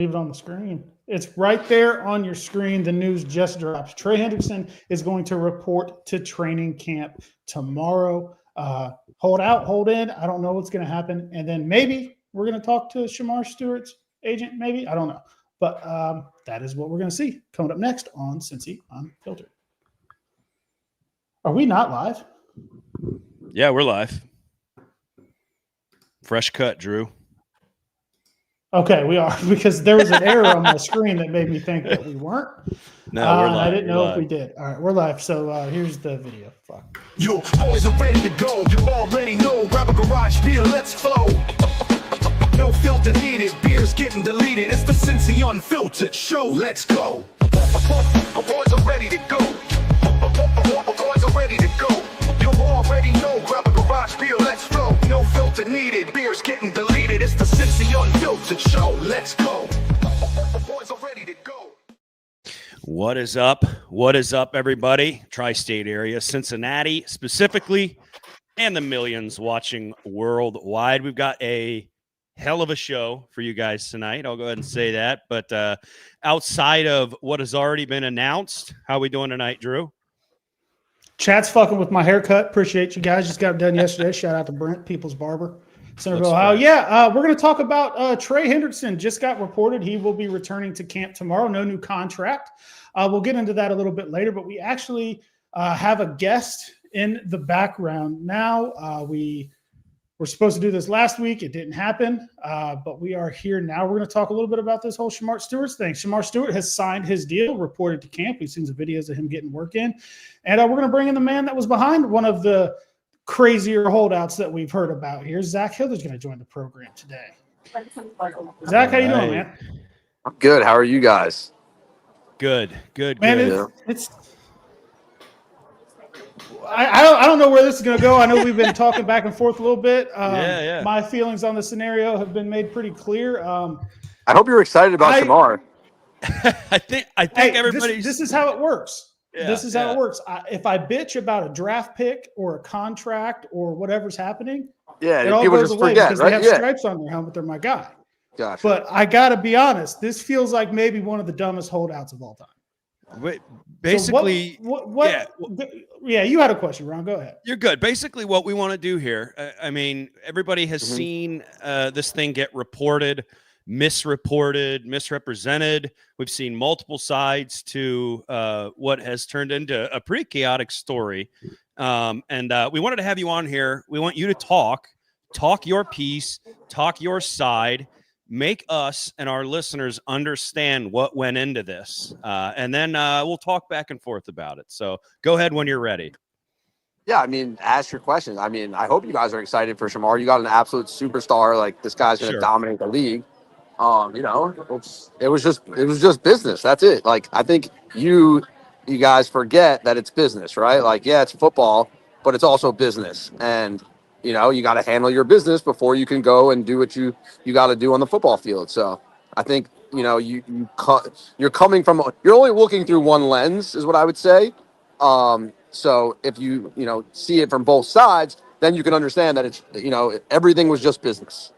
Leave it on the screen. It's right there on your screen. The news just dropped. Trey Hendrickson is going to report to training camp tomorrow. Hold out, hold in. I don't know what's going to happen. And then maybe we're going to talk to Shemar Stewart's agent, maybe. I don't know. But that is what we're going to see coming up next on Cincy Unfiltered. Are we not live? Yeah, we're live. Fresh cut, Drew. Okay, we are, because there was an error on my screen that made me think that we weren't. No, we're live. I didn't know if we did. All right, we're live. So here's the video. Fuck. Your boys are ready to go. You already know. Grab a garage beer, let's flow. No filter needed. Beer's getting deleted. It's the Cincy Unfiltered show. Let's go. My boys are ready to go. My boys are ready to go. You already know. Grab a garage beer, let's flow. No filter needed. Beer's getting deleted. It's the Cincy Unfiltered show. Let's go. My boys are ready to go. What is up? What is up, everybody? Tri-state area, Cincinnati specifically, and the millions watching worldwide. We've got a hell of a show for you guys tonight. I'll go ahead and say that. But outside of what has already been announced, how are we doing tonight, Drew? Chat's fucking with my haircut. Appreciate you guys. Just got it done yesterday. Shout out to Brent, People's Barber, Centerville, Ohio. Yeah, we're going to talk about Trey Hendrickson. Just got reported he will be returning to camp tomorrow. No new contract. We'll get into that a little bit later, but we actually have a guest in the background now. We were supposed to do this last week. It didn't happen, but we are here now. We're going to talk a little bit about this whole Shemar Stewart thing. Shemar Stewart has signed his deal, reported to camp. We've seen some videos of him getting work in. And we're going to bring in the man that was behind one of the crazier holdouts that we've heard about here. Zach Hilder's going to join the program today. Zach, how you doing, man? I'm good. How are you guys? Good. Man, I don't know where this is going to go. I know we've been talking back and forth a little bit. Yeah. My feelings on the scenario have been made pretty clear. I hope you're excited about Shemar. I think everybody. This is how it works. Yeah, this is how it works. If I bitch about a draft pick or a contract or whatever's happening, it all people goes just away forget, because right? they have stripes on their helmet. They're my guy. Gotcha. But I got to be honest. This feels like maybe one of the dumbest holdouts of all time. Basically, yeah, you had a question, Ron. Go ahead. You're good. Basically, what we want to do here, I mean, everybody has seen this thing get reported, misreported, misrepresented. We've seen multiple sides to what has turned into a pretty chaotic story. And we wanted to have you on here. We want you to talk your piece, talk your side, make us and our listeners understand what went into this. And then we'll talk back and forth about it. So go ahead when you're ready. Yeah, I mean, ask your questions. I mean, I hope you guys are excited for Shemar. You got an absolute superstar. Like, this guy's going to dominate the league. It was just business. That's it. Like, I think you guys forget that it's business, right? Like, yeah, it's football, but it's also business. And you got to handle your business before you can go and do what you got to do on the football field. So I think, you're coming from, you're only looking through one lens is what I would say. So if you see it from both sides, then you can understand that it's, everything was just business.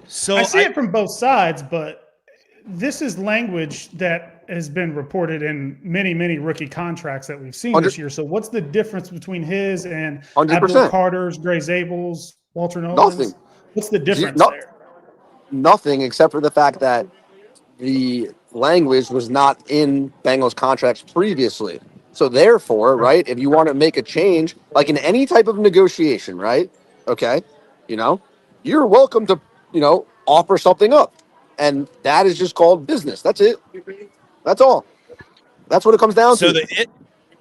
So I see it from both sides, but this is language that has been reported in many, many rookie contracts that we've seen this year. So what's the difference between his and 100%. Abdul Carter's, Gray Zabel's, Walter Nolan's? Nothing. What's the difference there? Nothing, except for the fact that the language was not in Bengals contracts previously. So therefore, right, if you want to make a change, like in any type of negotiation, right, okay, you're welcome to, offer something up. And that is just called business. That's it. That's all. That's what it comes down to.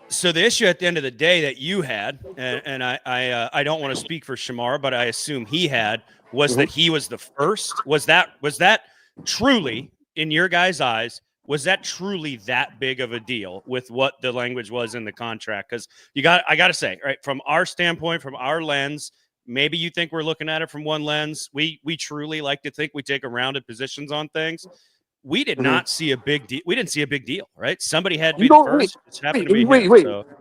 So the issue at the end of the day that you had, and I don't want to speak for Shemar, but I assume he had, was that he was the first. Was that truly, in your guys' eyes, was that truly that big of a deal with what the language was in the contract? Because I got to say, right, from our standpoint, from our lens, maybe you think we're looking at it from one lens. We truly like to think we take a rounded positions on things. We did not see a big deal. We didn't see a big deal, right? Somebody had to be the first.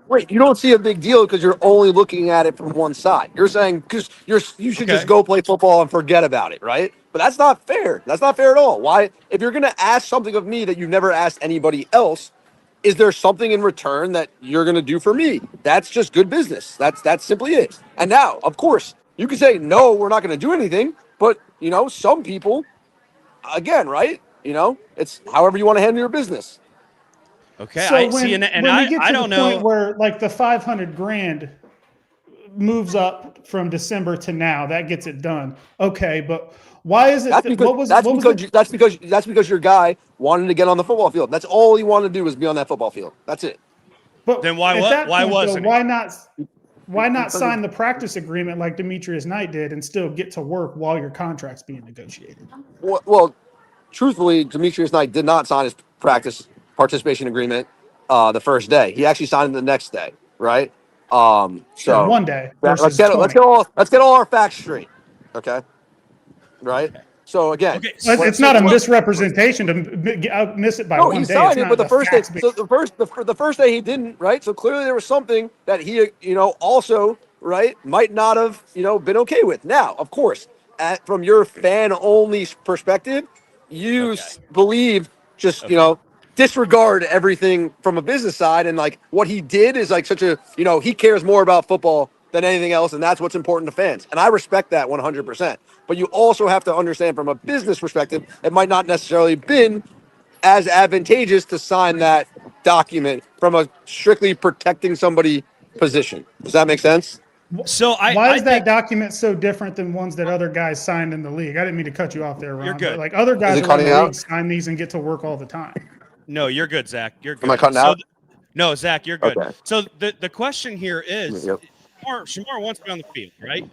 Wait. You don't see a big deal because you're only looking at it from one side. You're saying because you should just go play football and forget about it, right? But that's not fair. That's not fair at all. Why? If you're going to ask something of me that you've never asked anybody else, is there something in return that you're going to do for me? That's just good business. That's simply it. And now, of course, you can say, no, we're not going to do anything. But, some people, again, right? It's however you want to handle your business. Okay. So I when, see. And when we get to I the don't point know. where like the 500 grand moves up from December to now, that gets it done. Okay, but why is it? That's because your guy wanted to get on the football field. That's all he wanted to do was be on that football field. That's it. But Then why wasn't he? Why not sign the practice agreement like Demetrius Knight did and still get to work while your contract's being negotiated? Well, truthfully, Demetrius Knight did not sign his practice participation agreement the first day. He actually signed it the next day, right? So one day. Let's get all our facts straight, okay? Right. So again, it's not a misrepresentation to miss it by one day. He signed it, but the first day. So the first day he didn't, right? So clearly there was something that he, also, right, might not have, been okay with. Now, of course, from your fan-only perspective, you believe just, disregard everything from a business side, and like what he did is like such a, he cares more about football than anything else, and that's what's important to fans. And I respect that 100%. But you also have to understand from a business perspective, it might not necessarily been as advantageous to sign that document from a strictly protecting somebody position. Does that make sense? So why is that document so different than ones that other guys signed in the league? I didn't mean to cut you off there, Ron. You're good. But like other guys around the league sign these and get to work all the time. No, you're good, Zach. You're good. Am I cutting out? No, Zach, you're good. Okay. So the question here is, Shemar wants to be on the field, right?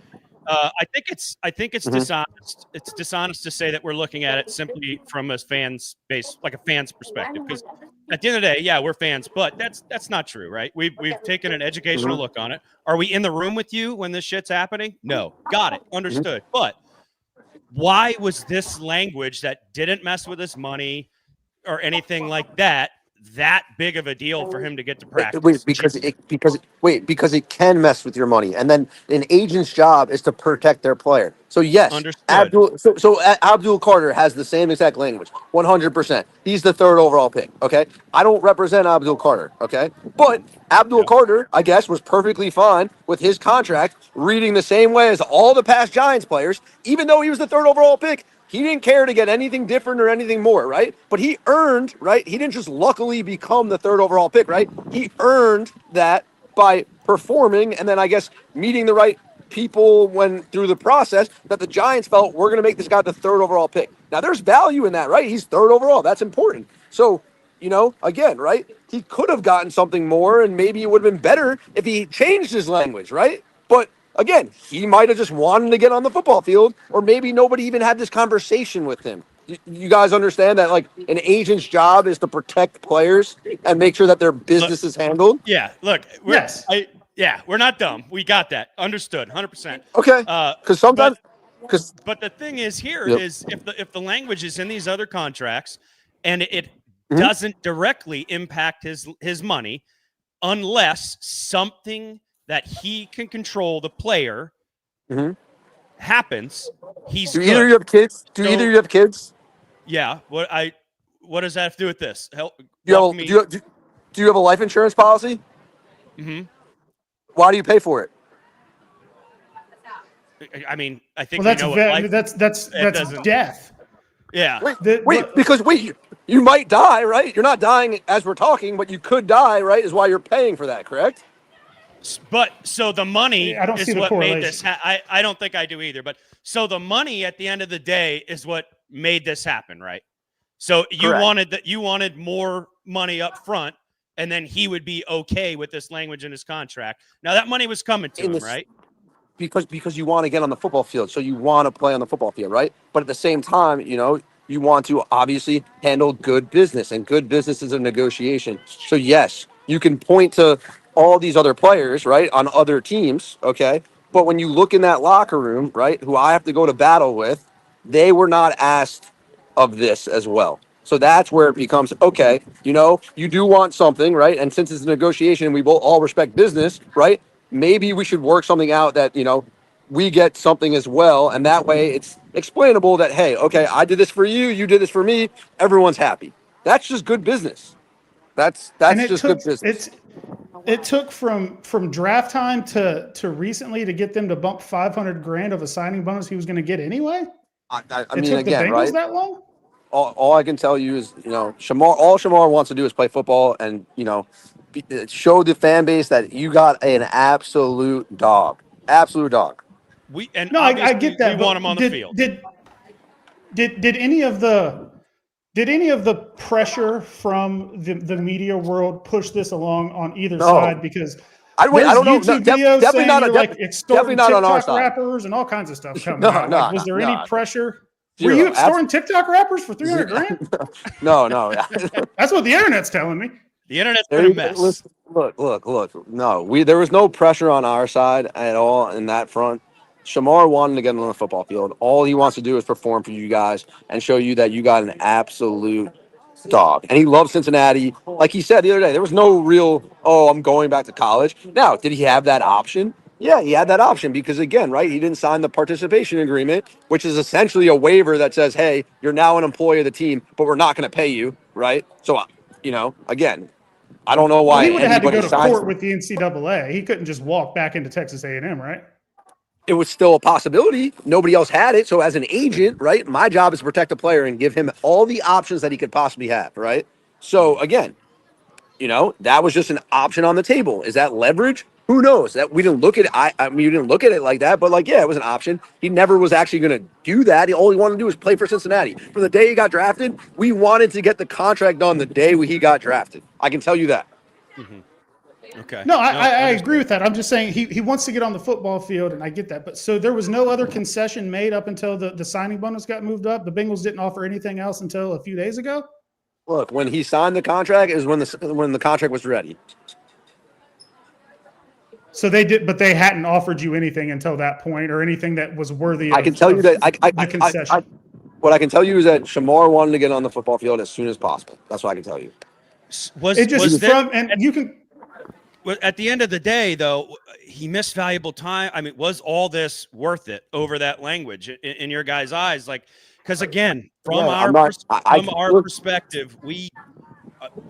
I think it's dishonest. It's dishonest to say that we're looking at it simply from a fan's perspective. Because at the end of the day, yeah, we're fans, but that's not true, right? We've taken an educational look on it. Are we in the room with you when this shit's happening? No. Got it. Understood. But why was this language that didn't mess with his money or anything like that big of a deal for him to get to practice? Because it can mess with your money, and then an agent's job is to protect their player. So yes, Abdul Carter has the same exact language, 100%. He's the 3rd overall pick. Okay, I don't represent Abdul Carter. Okay, but Abdul Carter, I guess, was perfectly fine with his contract reading the same way as all the past Giants players, even though he was the 3rd overall pick. He didn't care to get anything different or anything more, right? But he earned, right? He didn't just luckily become the 3rd overall pick, right? He earned that by performing and then I guess meeting the right people through the process that the Giants felt we're going to make this guy the 3rd overall pick. Now there's value in that, right? He's 3rd overall. That's important. So, again, right? He could have gotten something more and maybe it would have been better if he changed his language, right? But again, he might have just wanted to get on the football field, or maybe nobody even had this conversation with him. You guys understand that, like, an agent's job is to protect players and make sure that their business is handled? Yeah, look. We're not dumb. We got that. Understood, 100%. Okay, because sometimes... But the thing is here is if the language is in these other contracts and it doesn't directly impact his money unless something that he can control the player happens, he's good. Either you have kids? Do either you have kids? Yeah. What does that have to do with this? Do you have a life insurance policy? Mm-hmm. Why do you pay for it? I mean, I think that's death. Yeah. Because you might die, right? You're not dying as we're talking, but you could die, right? Is why you're paying for that, correct? But so the money is what made this. I don't think I do either. But so the money at the end of the day is what made this happen, right? So you wanted more money up front, and then he would be okay with this language in his contract. Now that money was coming to him, right? Because you want to get on the football field, so you want to play on the football field, right? But at the same time, you want to obviously handle good business, and good business is a negotiation. So yes, you can point to all these other players, right, on other teams, okay? But when you look in that locker room, right, who I have to go to battle with, they were not asked of this as well. So that's where it becomes, okay, you do want something, right? And since it's a negotiation and we will all respect business, right, maybe we should work something out that, we get something as well. And that way it's explainable that, hey, okay, I did this for you, you did this for me, everyone's happy. That's just good business. That's And it just took good business. it took from draft time to recently to get them to bump 500 grand of a signing bonus he was going to get anyway. I It mean, took again, the Bengals right? that long. All I can tell you is, all Shemar wants to do is play football and, show the fan base that you got an absolute dog. Absolute dog. No, I get that. We want him on the field. Did any of the pressure from the media world push this along on either side? Because I don't know. YouTube videos definitely saying not. you're like extorting Definitely not on our TikTok side. rappers and all kinds of stuff coming No, out. no, Like, was there any no. pressure? Zero. Were you extorting TikTok rappers for 300 grand? No. That's what the internet's telling me. The internet's been a mess. Listen, look. No, there was no pressure on our side at all in that front. Shemar wanted to get on the football field. All he wants to do is perform for you guys and show you that you got an absolute dog. And he loves Cincinnati. Like he said the other day, there was no real, I'm going back to college. Now, did he have that option? Yeah, he had that option because, again, right, he didn't sign the participation agreement, which is essentially a waiver that says, hey, you're now an employee of the team, but we're not going to pay you, right? So, again, I don't know why he would have had to anybody go to signs. court with the NCAA. He couldn't just walk back into Texas A&M, right? It was still a possibility. Nobody else had it. So as an agent, right, my job is to protect the player and give him all the options that he could possibly have, right? So again, that was just an option on the table. Is that leverage? Who knows? That we didn't look at it. I mean, you didn't look at it like that, but it was an option. He never was actually going to do that. All he wanted to do was play for Cincinnati. From the day he got drafted, we wanted to get the contract done the day he got drafted. I can tell you that. Mm-hmm. Okay. No, I agree with that. I'm just saying he wants to get on the football field, and I get that. But so there was no other concession made up until the signing bonus got moved up? The Bengals didn't offer anything else until a few days ago? Look, when he signed the contract is when the contract was ready. So they did, but they hadn't offered you anything until that point, or anything that was worthy of I can tell you that the concession. What I can tell you is that Shemar wanted to get on the football field as soon as possible. That's what I can tell you. At the end of the day, though, he missed valuable time. I mean, was all this worth it over that language in your guys' eyes? Because again, from our perspective, we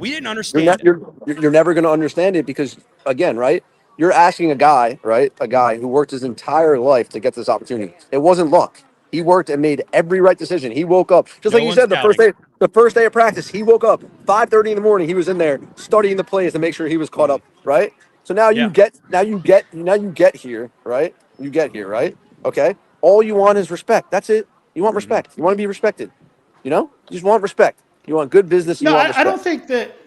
didn't understand. You're never going to understand it because, again, right? You're asking a guy who worked his entire life to get this opportunity. It wasn't luck. He worked and made every right decision. He woke up, just like you said, the first day of practice, he woke up 5:30 in the morning. He was in there studying the plays to make sure he was caught up, right? So now you get here, right? You get here, right? Okay. All you want is respect. That's it. You want respect. You want to be respected. You just want respect. You want good business. No, I don't think that.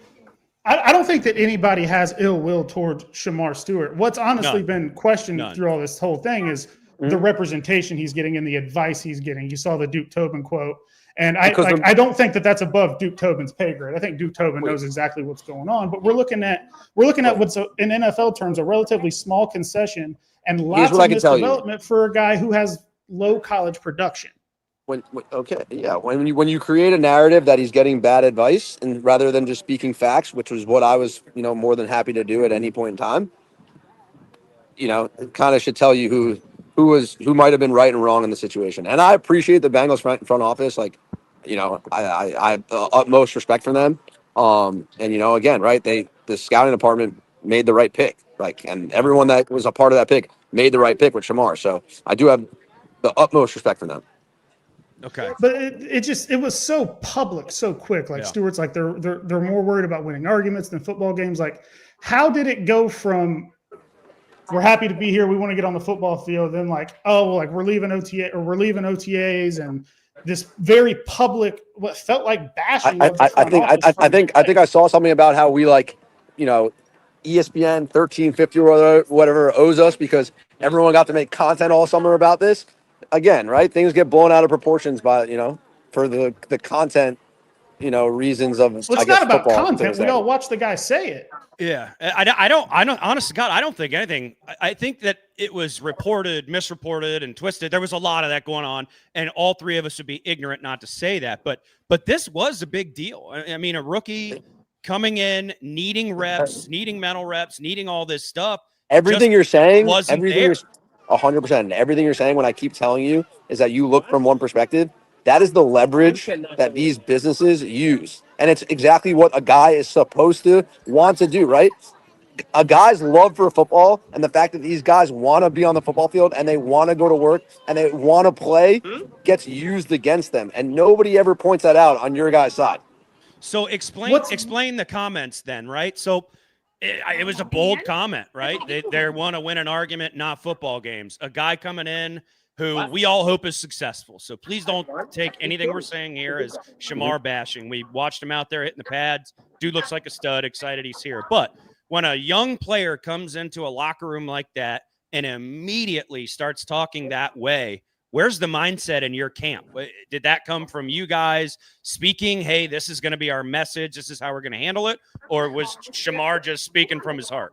I don't think that anybody has ill will towards Shemar Stewart. What's honestly been questioned through all this whole thing is the representation he's getting and the advice he's getting. You saw the Duke Tobin quote, and I don't think that that's above Duke Tobin's pay grade. I think Duke Tobin knows exactly what's going on. But we're looking at what's in NFL terms a relatively small concession and lots of misdevelopment for a guy who has low college production. When you create a narrative that he's getting bad advice, and rather than just speaking facts, which was what I was more than happy to do at any point in time, it kind of should tell you who might have been right and wrong in the situation. And I appreciate the Bengals front office. I have the utmost respect for them. And again, right, the scouting department made the right pick. And everyone that was a part of that pick made the right pick with Shemar. So I do have the utmost respect for them. Okay. But it was so public, so quick. Stewart's they're more worried about winning arguments than football games. How did it go from we're happy to be here, we want to get on the football field, then we're leaving OTA or we're leaving OTAs, and this very public what felt like bashing. I think I saw something about how we ESPN 1350 or whatever owes us because everyone got to make content all summer about this. Again, right? Things get blown out of proportions by, for the content, reasons of. Well, it's not about content. We all watch the guy say it. Yeah, I don't. Honest to God, I don't think anything. I think that it was reported, misreported, and twisted. There was a lot of that going on, and all three of us would be ignorant not to say that. But this was a big deal. I mean, a rookie coming in, needing reps, needing mental reps, needing all this stuff. Everything you're saying wasn't there. 100%. And everything you're saying, when I keep telling you, is that you look from one perspective. That is the leverage that these businesses use. And it's exactly what a guy is supposed to want to do, right? A guy's love for football and the fact that these guys want to be on the football field and they want to go to work and they want to play gets used against them. And nobody ever points that out on your guy's side. So explain the comments then, right? So it was a bold comment, right? They want to win an argument, not football games. A guy coming in who we all hope is successful. So please don't take anything we're saying here as Shemar bashing. We watched him out there hitting the pads. Dude looks like a stud, excited he's here. But when a young player comes into a locker room like that and immediately starts talking that way, where's the mindset in your camp? Did that come from you guys speaking, hey, this is going to be our message, this is how we're going to handle it? Or was Shemar just speaking from his heart?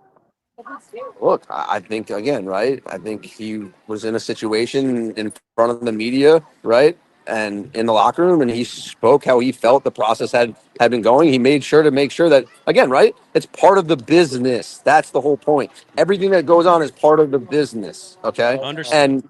Look, I think, again, right, I think he was in a situation in front of the media, right, and in the locker room, and he spoke how he felt the process had been going. He made sure that, again, right, it's part of the business. That's the whole point. Everything that goes on is part of the business, okay? Understand.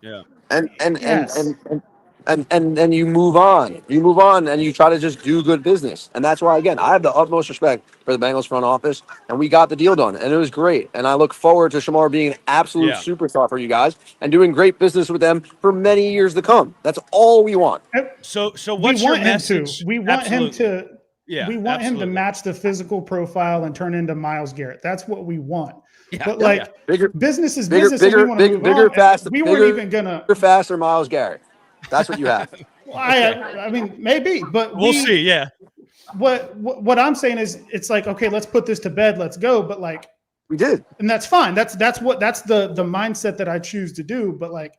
And then you move on. You move on and you try to just do good business. And that's why, again, I have the utmost respect for the Bengals front office, and we got the deal done, and it was great. And I look forward to Shemar being an absolute superstar for you guys and doing great business with them for many years to come. That's all we want. So what's your message? We want him to match the physical profile and turn into Myles Garrett. That's what we want. Business is business. Bigger, faster Myles Garrett. That's what you have. I mean, maybe, but we'll see. Yeah. What I'm saying is, it's like, okay, let's put this to bed. Let's go. But like, we did, and that's fine. That's the mindset that I choose to do. But like,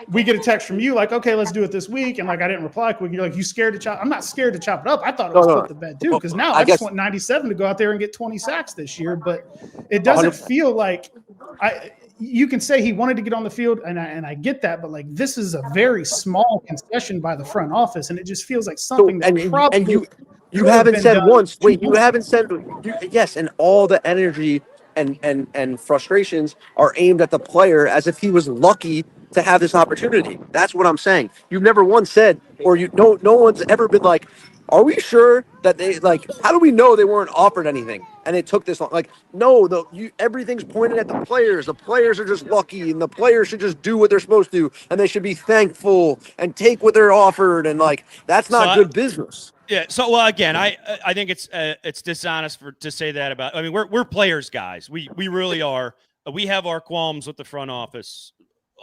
we get a text from you like, okay, let's do it this week, and like I didn't reply quick. You're like, you scared to chop? I'm not scared to chop it up. I thought it was put to bed too, because now I just want 97 to go out there and get 20 sacks this year. But it doesn't feel like you can say he wanted to get on the field, and I get that, but like this is a very small concession by the front office, and it just feels like something you haven't said once. Wait, you haven't said yes, and all the energy and frustrations are aimed at the player as if he was lucky to have this opportunity. That's what I'm saying. You've never once said, or no one's ever been like, are we sure that they, like, how do we know they weren't offered anything and it took this long? Like, no, everything's pointed at the players. The players are just lucky, and the players should just do what they're supposed to, and they should be thankful and take what they're offered. And like, that's not good business. Yeah. So, well, again, I think it's dishonest to say that about. I mean, we're players, guys. We really are. We have our qualms with the front office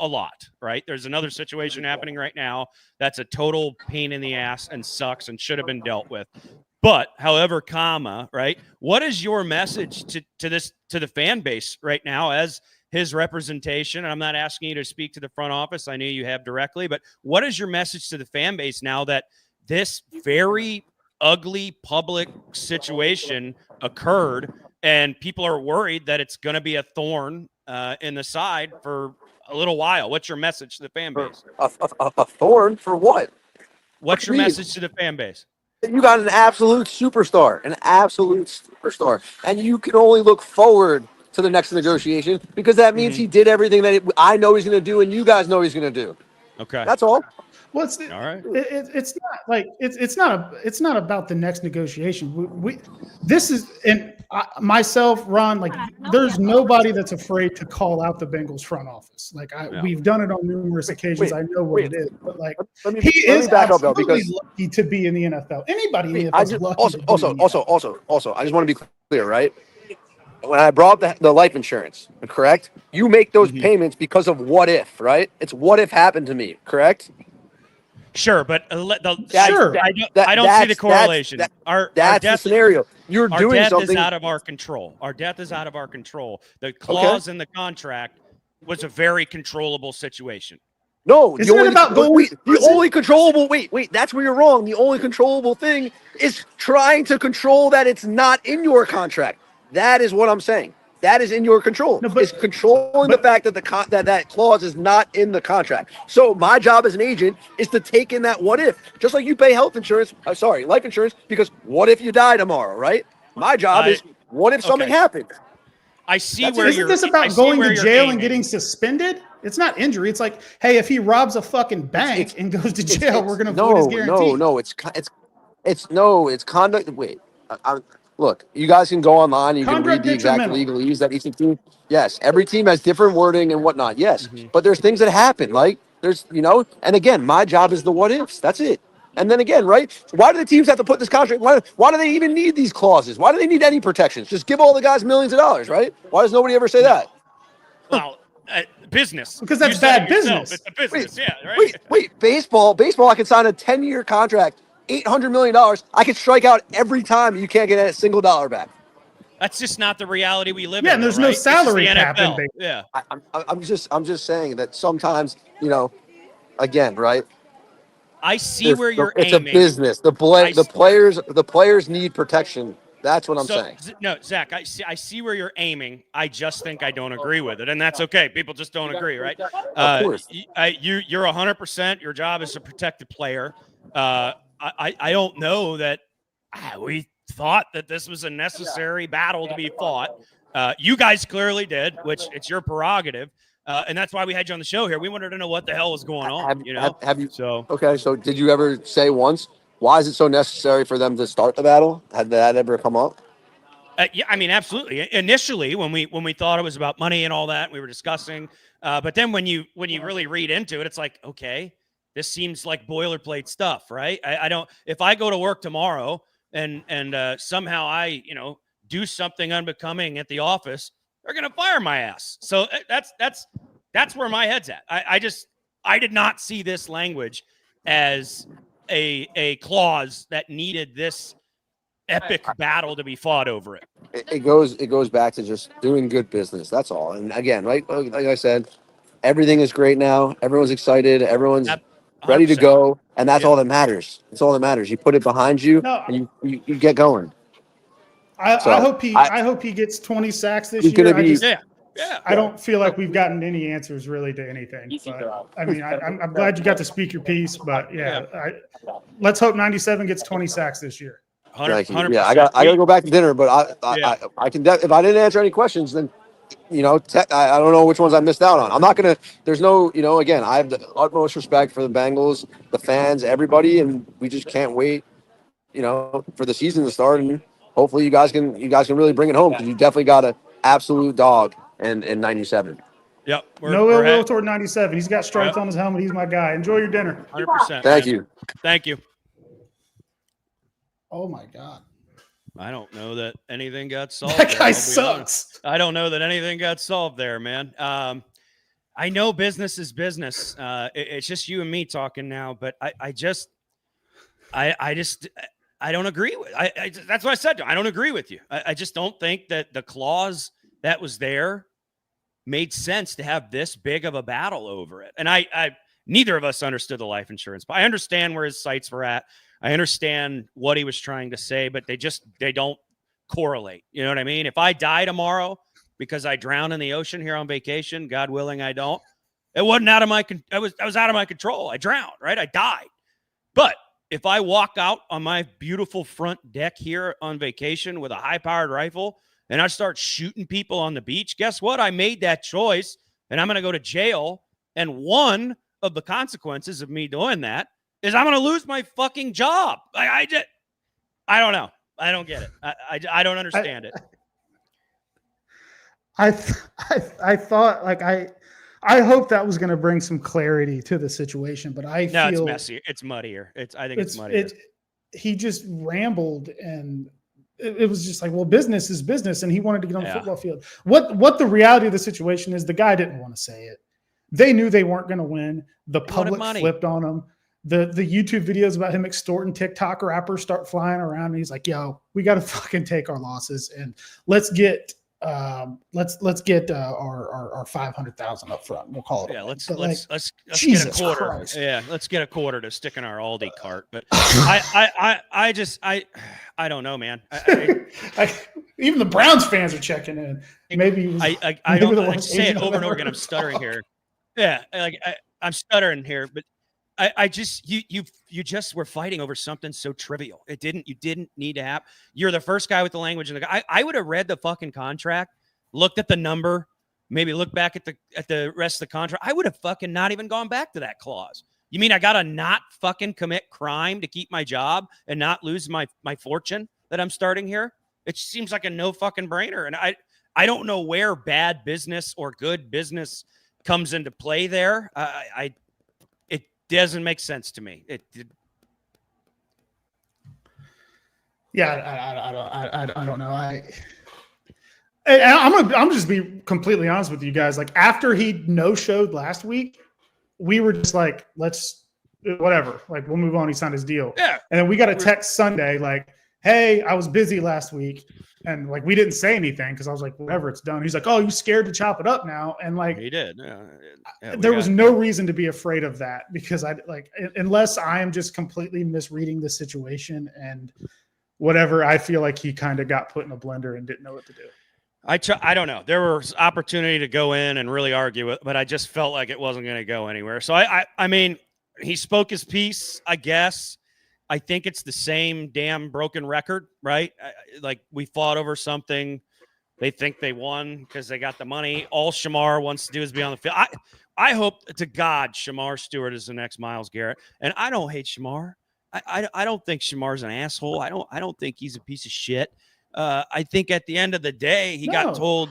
a lot, right? There's another situation happening right now that's a total pain in the ass and sucks and should have been dealt with. But, however, right? What is your message to the fan base right now as his representation? And I'm not asking you to speak to the front office. I know you have directly, but what is your message to the fan base now that this very ugly public situation occurred and people are worried that it's going to be a thorn in the side for a little while? What's your message to the fan base? A thorn for what? What's your message to the fan base? You got an absolute superstar, and you can only look forward to the next negotiation because that means he did everything that I know he's going to do and you guys know he's going to do. Okay. That's all. Well, all right. It's not like it's not about the next negotiation. This is, and myself, Ron, like there's nobody that's afraid to call out the Bengals front office. Like we've done it on numerous occasions. I know what it is, but like he is absolutely lucky to be in the NFL. Anybody in the NFL is lucky. Also, I just want to be clear, right? When I brought up the life insurance, correct? You make those payments because of what if, right? It's what if happened to me, correct? Sure, but I don't see the correlation. That's the scenario. You're doing something. Our death is out of our control. The clause in the contract was a very controllable situation. No, the only controllable. Wait. That's where you're wrong. The only controllable thing is trying to control that it's not in your contract. That is what I'm saying. That is in your control. It's controlling the fact that that clause is not in the contract. So my job as an agent is to take in that what if. Just like you pay life insurance, because what if you die tomorrow, right? My job is what if something happens? I see That's- where Isn't you're. this I about see going where to you're jail and aiming. getting suspended? It's not injury. It's like, hey, if he robs a fucking bank and goes to jail, we're going to void his guarantee. No. It's conduct. Wait, look, you guys can go online. You can read Conduct the exact detrimental. legalese that each team. Yes, every team has different wording and whatnot. Yes, Mm-hmm. but there's things that happen. Like there's, and again, my job is the what ifs. That's it. And then again, right? Why do the teams have to put this contract? Why do they even need these clauses? Why do they need any protections? Just give all the guys millions of dollars, right? Why does nobody ever say that? Well, business. Because that's You said bad it yourself. business. It's a business. Yeah. Right. Wait. Baseball. I can sign a 10-year contract, $800 million. I can strike out every time. You can't get a single dollar back. That's just not the reality we live in. Yeah, and there's though, no right? This is salary the cap in NFL. baseball. Yeah. I'm just saying that sometimes, again, right? I see where you're It's aiming. a business. The players need protection. That's what I'm saying. No, Zach, I see where you're aiming. I just think I don't agree with it, and that's okay. People just don't agree, right? Of course. You're 100%. Your job is to protect the player. I don't know that we thought that this was a necessary battle to be fought. You guys clearly did, which it's your prerogative. And that's why we had you on the show here. We wanted to know what the hell was going on. Have you? So Okay, so did you ever say once, why is it so necessary for them to start the battle? Had that ever come up? yeah, I mean, absolutely. Initially, when we thought it was about money and all that, we were discussing. But then when you really read into it, it's like, okay, this seems like boilerplate stuff, right? I don't. If I go to work tomorrow and somehow I do something unbecoming at the office, they're gonna fire my ass. So that's where my head's at. I did not see this language as a clause that needed this epic battle to be fought over it. It goes back to just doing good business. That's all. And again, right, like I said, everything is great now. Everyone's excited. Everyone's ready to 100%. go, and that's all that matters. That's all that matters. You put it behind you, and you get going. I hope he gets 20 sacks this year. I don't feel like we've gotten any answers really to anything. But I mean, I'm glad you got to speak your piece. But let's hope 97 gets 20 sacks this year. 100%. Yeah, I got to go back to dinner, but I can. If I didn't answer any questions, then I don't know which ones I missed out on. I'm not gonna. There's no. Again, I have the utmost respect for the Bengals, the fans, everybody, and we just can't wait. For the season to start, and hopefully you guys can really bring it home, because you definitely got an absolute dog in 97. Yep. No ill will toward 97. He's got stripes on his helmet. He's my guy. Enjoy your dinner. 100%. Thank you. Thank you. Oh my God. I don't know that anything got solved. That guy sucks. I don't know that anything got solved there, man. I know business is business. It's just you and me talking now, but I don't agree with. That's what I said. I don't agree with you. I just don't think that the clause that was there made sense to have this big of a battle over it. And I neither of us understood the life insurance, but I understand where his sights were at. I understand what he was trying to say, but they don't correlate. You know what I mean? If I die tomorrow because I drown in the ocean here on vacation, God willing, I don't. It wasn't out of my. I was out of my control. I drowned. Right? I died. But if I walk out on my beautiful front deck here on vacation with a high-powered rifle and I start shooting people on the beach, guess what? I made that choice, and I'm going to go to jail. And one of the consequences of me doing that is I'm going to lose my fucking job. I don't know. I don't get it. I don't understand it. I thought, like, I hope that was going to bring some clarity to the situation, but I feel it's messy. It's muddier. I think it's muddier. He just rambled, and it was just like, well, business is business, and he wanted to get on the football field. What the reality of the situation is, the guy didn't want to say it. They knew they weren't going to win. The public flipped on him. The YouTube videos about him extorting TikTok rappers start flying around, and he's like, "Yo, we got to fucking take our losses, and let's get our 500,000 up front. We'll call it." Yeah, let's Jesus get a quarter. Christ. Yeah, let's get a quarter to stick in our Aldi cart. But I don't know, man. Even the Browns fans are checking in. Maybe I don't say it over and over again. I'm stuttering here. Yeah, I'm stuttering here, but I just you just were fighting over something so trivial. You didn't need to have. You're the first guy with the language in the guy. I would have read the fucking contract looked at the number, maybe look back at the rest of the contract, I would have fucking not even gone back to that clause. You mean I got to not fucking commit crime to keep my job and not lose my fortune that I'm starting here? It seems like a no fucking brainer. And I don't know where bad business or good business comes into play there. It doesn't make sense to me. Yeah, I don't know. I'm just be completely honest with you guys. Like after he no-showed last week, we were just like, let's whatever. Like we'll move on. He signed his deal. Yeah. And then we got a text Sunday like, hey, I was busy last week. And like we didn't say anything because I was like, whatever, it's done. He's like, oh, you scared to chop it up now? And like he did. There was no reason to be afraid of that because unless I am just completely misreading the situation and whatever, I feel like he kind of got put in a blender and didn't know what to do. I don't know. There was opportunity to go in and really argue it, but I just felt like it wasn't going to go anywhere. So I mean, he spoke his piece, I guess. I think it's the same damn broken record, right? Like we fought over something. They think they won because they got the money. All Shemar wants to do is be on the field. I hope to God Shemar Stewart is the next Myles Garrett. And I don't hate Shemar. I don't think Shamar's an asshole. I don't think he's a piece of shit. I think at the end of the day, he got told,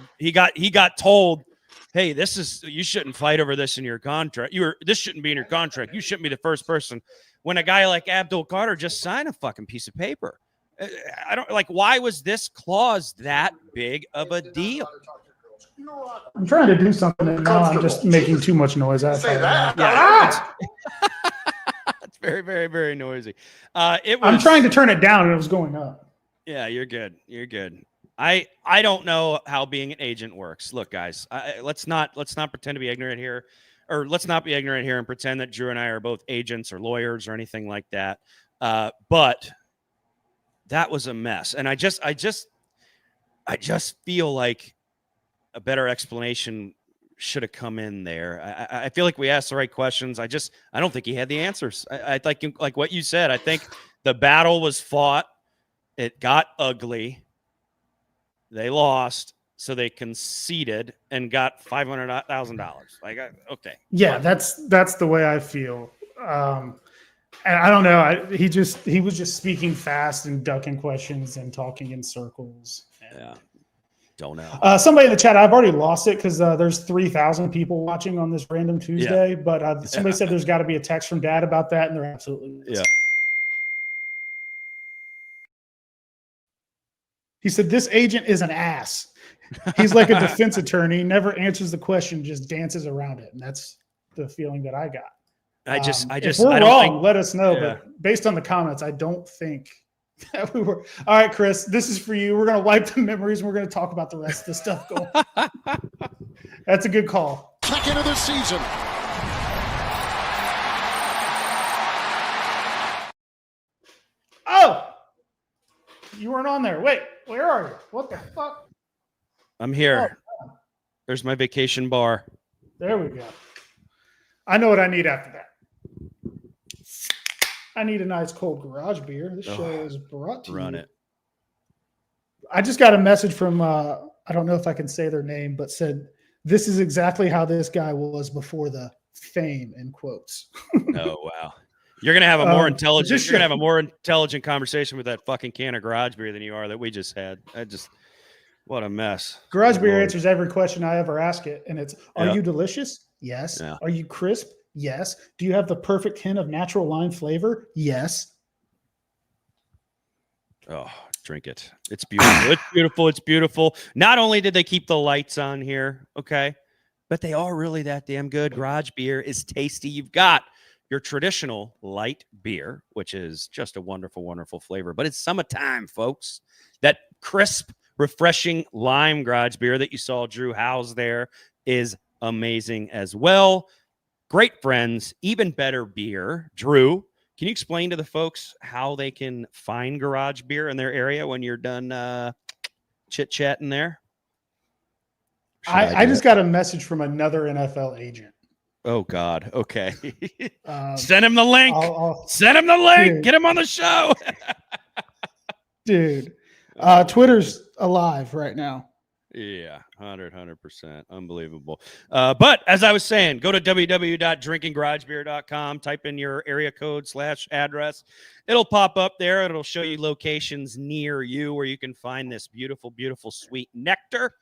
hey, you shouldn't fight over this in your contract. This shouldn't be in your contract. You shouldn't be the first person. When a guy like Abdul Carter just signed a fucking piece of paper. I don't like, why was this clause that big of a deal? I'm trying to do something and now I'm just making too much noise. Say that. Yeah, it's very, very, very noisy. I'm trying to turn it down and it was going up. Yeah, you're good. You're good. I don't know how being an agent works. Look, guys, let's not pretend to be ignorant here, or let's not be ignorant here and pretend that Drew and I are both agents or lawyers or anything like that. But that was a mess, and I just feel like a better explanation should have come in there. I feel like we asked the right questions. I don't think he had the answers. I think like what you said. I think the battle was fought. It got ugly. They lost, so they conceded and got $500,000. Like, okay. Yeah, that's the way I feel. And I don't know. He was just speaking fast and ducking questions and talking in circles. Yeah, don't know. Somebody in the chat, I've already lost it because there's 3,000 people watching on this random Tuesday. Yeah. But somebody said there's got to be a text from Dad about that, and there absolutely is. Yeah. He said, this agent is an ass. He's like a defense attorney, never answers the question, just dances around it. And that's the feeling that I got. If we're wrong, let us know. Yeah. But based on the comments, I don't think that we were. All right, Chris, this is for you. We're going to wipe the memories and we're going to talk about the rest of the stuff going on. That's a good call. Second of the season. Oh! You weren't on there. Wait, where are you? What the fuck? I'm here. Oh. There's my vacation bar. There we go. I know what I need after that. I need a nice cold garage beer. This show is brought to you. Run it. I just got a message from, I don't know if I can say their name, but said, this is exactly how this guy was before the fame, in quotes. Oh, wow. You're gonna have a more intelligent. You're gonna have a more intelligent conversation with that fucking can of garage beer than you are that we just had. What a mess. Garage beer answers every question I ever ask it, and it's: Are you delicious? Yes. Yeah. Are you crisp? Yes. Do you have the perfect hint of natural lime flavor? Yes. Oh, drink it. It's beautiful. It's beautiful. It's beautiful. Not only did they keep the lights on here, okay, but they are really that damn good. Garage beer is tasty. You've got your traditional light beer, which is just a wonderful, wonderful flavor. But it's summertime, folks. That crisp, refreshing lime garage beer that you saw Drew house there is amazing as well. Great friends, even better beer. Drew, can you explain to the folks how they can find garage beer in their area when you're done chit-chatting there? I just got a message from another NFL agent. Oh, God. Okay. Send him the link. Send him the link. Dude. Get him on the show. Dude. Twitter's alive right now. Yeah, 100%. Unbelievable. But as I was saying, go to www.drinkinggaragebeer.com, type in your area code / address. It'll pop up there. It'll show you locations near you where you can find this beautiful, beautiful sweet nectar.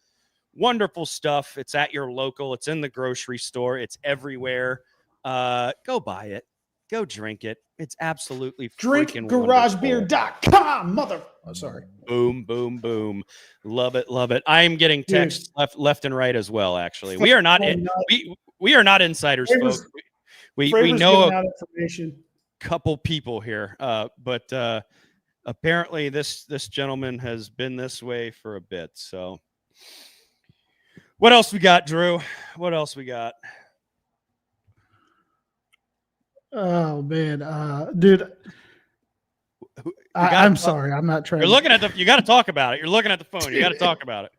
Wonderful stuff. It's at your local. It's in the grocery store. It's everywhere. Go buy it. Go drink it. It's absolutely freaking wonderful. DrinkGarageBeer.com, mother. Oh, sorry. Boom, boom, boom. Love it, love it. I am getting texts left and right as well. Actually, we are not we are not insiders, folks. We know a couple people here, but apparently this gentleman has been this way for a bit. So, what else we got, Drew? What else we got? Oh man, dude. I'm sorry. I'm not trying. You're looking at you got to talk about it. You're looking at the phone. You got to talk about it.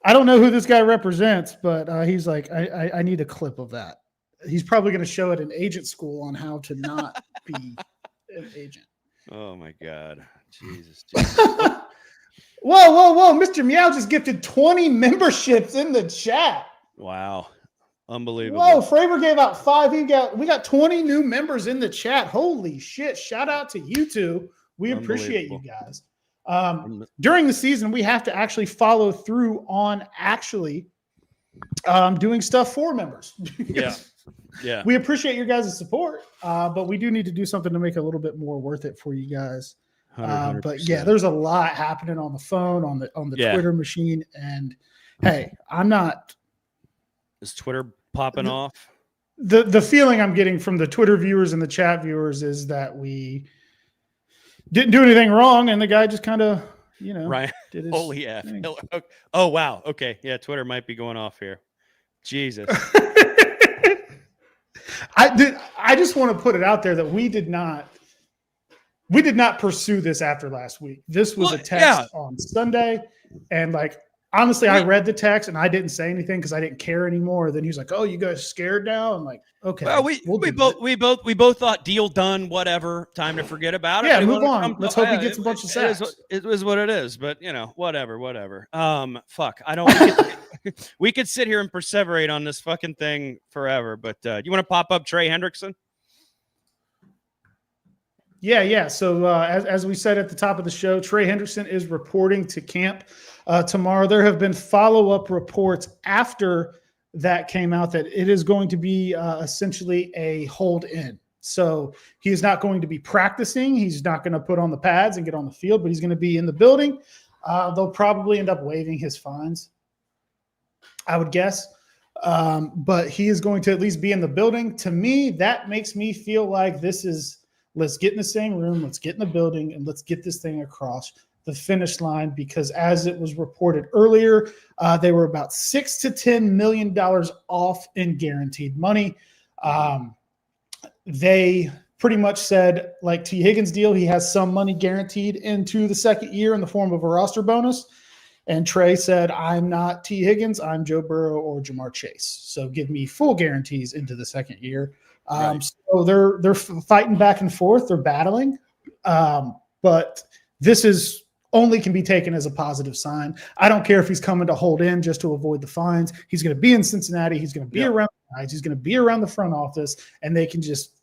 I don't know who this guy represents, but he's like, I need a clip of that. He's probably going to show it in agent school on how to not be an agent. Oh my God, Jesus. Whoa! Mr. Meow just gifted 20 memberships in the chat. Wow. Unbelievable. Whoa, Fravor gave out 5. We got 20 new members in the chat. Holy shit. Shout out to you two. We appreciate you guys. During the season, we have to actually follow through on actually doing stuff for members. Yeah. We appreciate your guys' support, but we do need to do something to make it a little bit more worth it for you guys. 100%. But yeah, there's a lot happening on the phone, on the Twitter machine. And hey, I'm not. Is Twitter popping off? The feeling I'm getting from the Twitter viewers and the chat viewers is that we didn't do anything wrong, and the guy just kind of, right. Did his Holy F. Thing. Oh wow. Okay. Yeah, Twitter might be going off here. Jesus. I just want to put it out there that we did not pursue this after last week. This was a text on Sunday, and honestly, I read the text and I didn't say anything because I didn't care anymore. Then he was like, "Oh, you guys scared now?" I'm like, "Okay." Well, we both thought deal done. Whatever, time to forget about it. Yeah, move on. Let's hope he gets a bunch of sacks. It is what it is. But whatever. Fuck. I don't. We could sit here and perseverate on this fucking thing forever. But you want to pop up Trey Hendrickson? Yeah. So as we said at the top of the show, Trey Hendrickson is reporting to camp tomorrow. There have been follow-up reports after that came out that it is going to be essentially a hold-in. So he is not going to be practicing. He's not going to put on the pads and get on the field, but he's going to be in the building. They'll probably end up waiving his fines, I would guess. But he is going to at least be in the building. To me, that makes me feel like this is – let's get in the same room, let's get in the building, and let's get this thing across the finish line, because as it was reported earlier, they were about $6 to $10 million off in guaranteed money. They pretty much said, like T. Higgins' deal, he has some money guaranteed into the second year in the form of a roster bonus. And Trey said, I'm not T. Higgins, I'm Joe Burrow or Jamar Chase. So give me full guarantees into the second year. Right. So they're fighting back and forth. They're battling. But this is only can be taken as a positive sign. I don't care if he's coming to hold in just to avoid the fines. He's going to be in Cincinnati. He's going to be around the guys. He's going to be around the front office, and they can just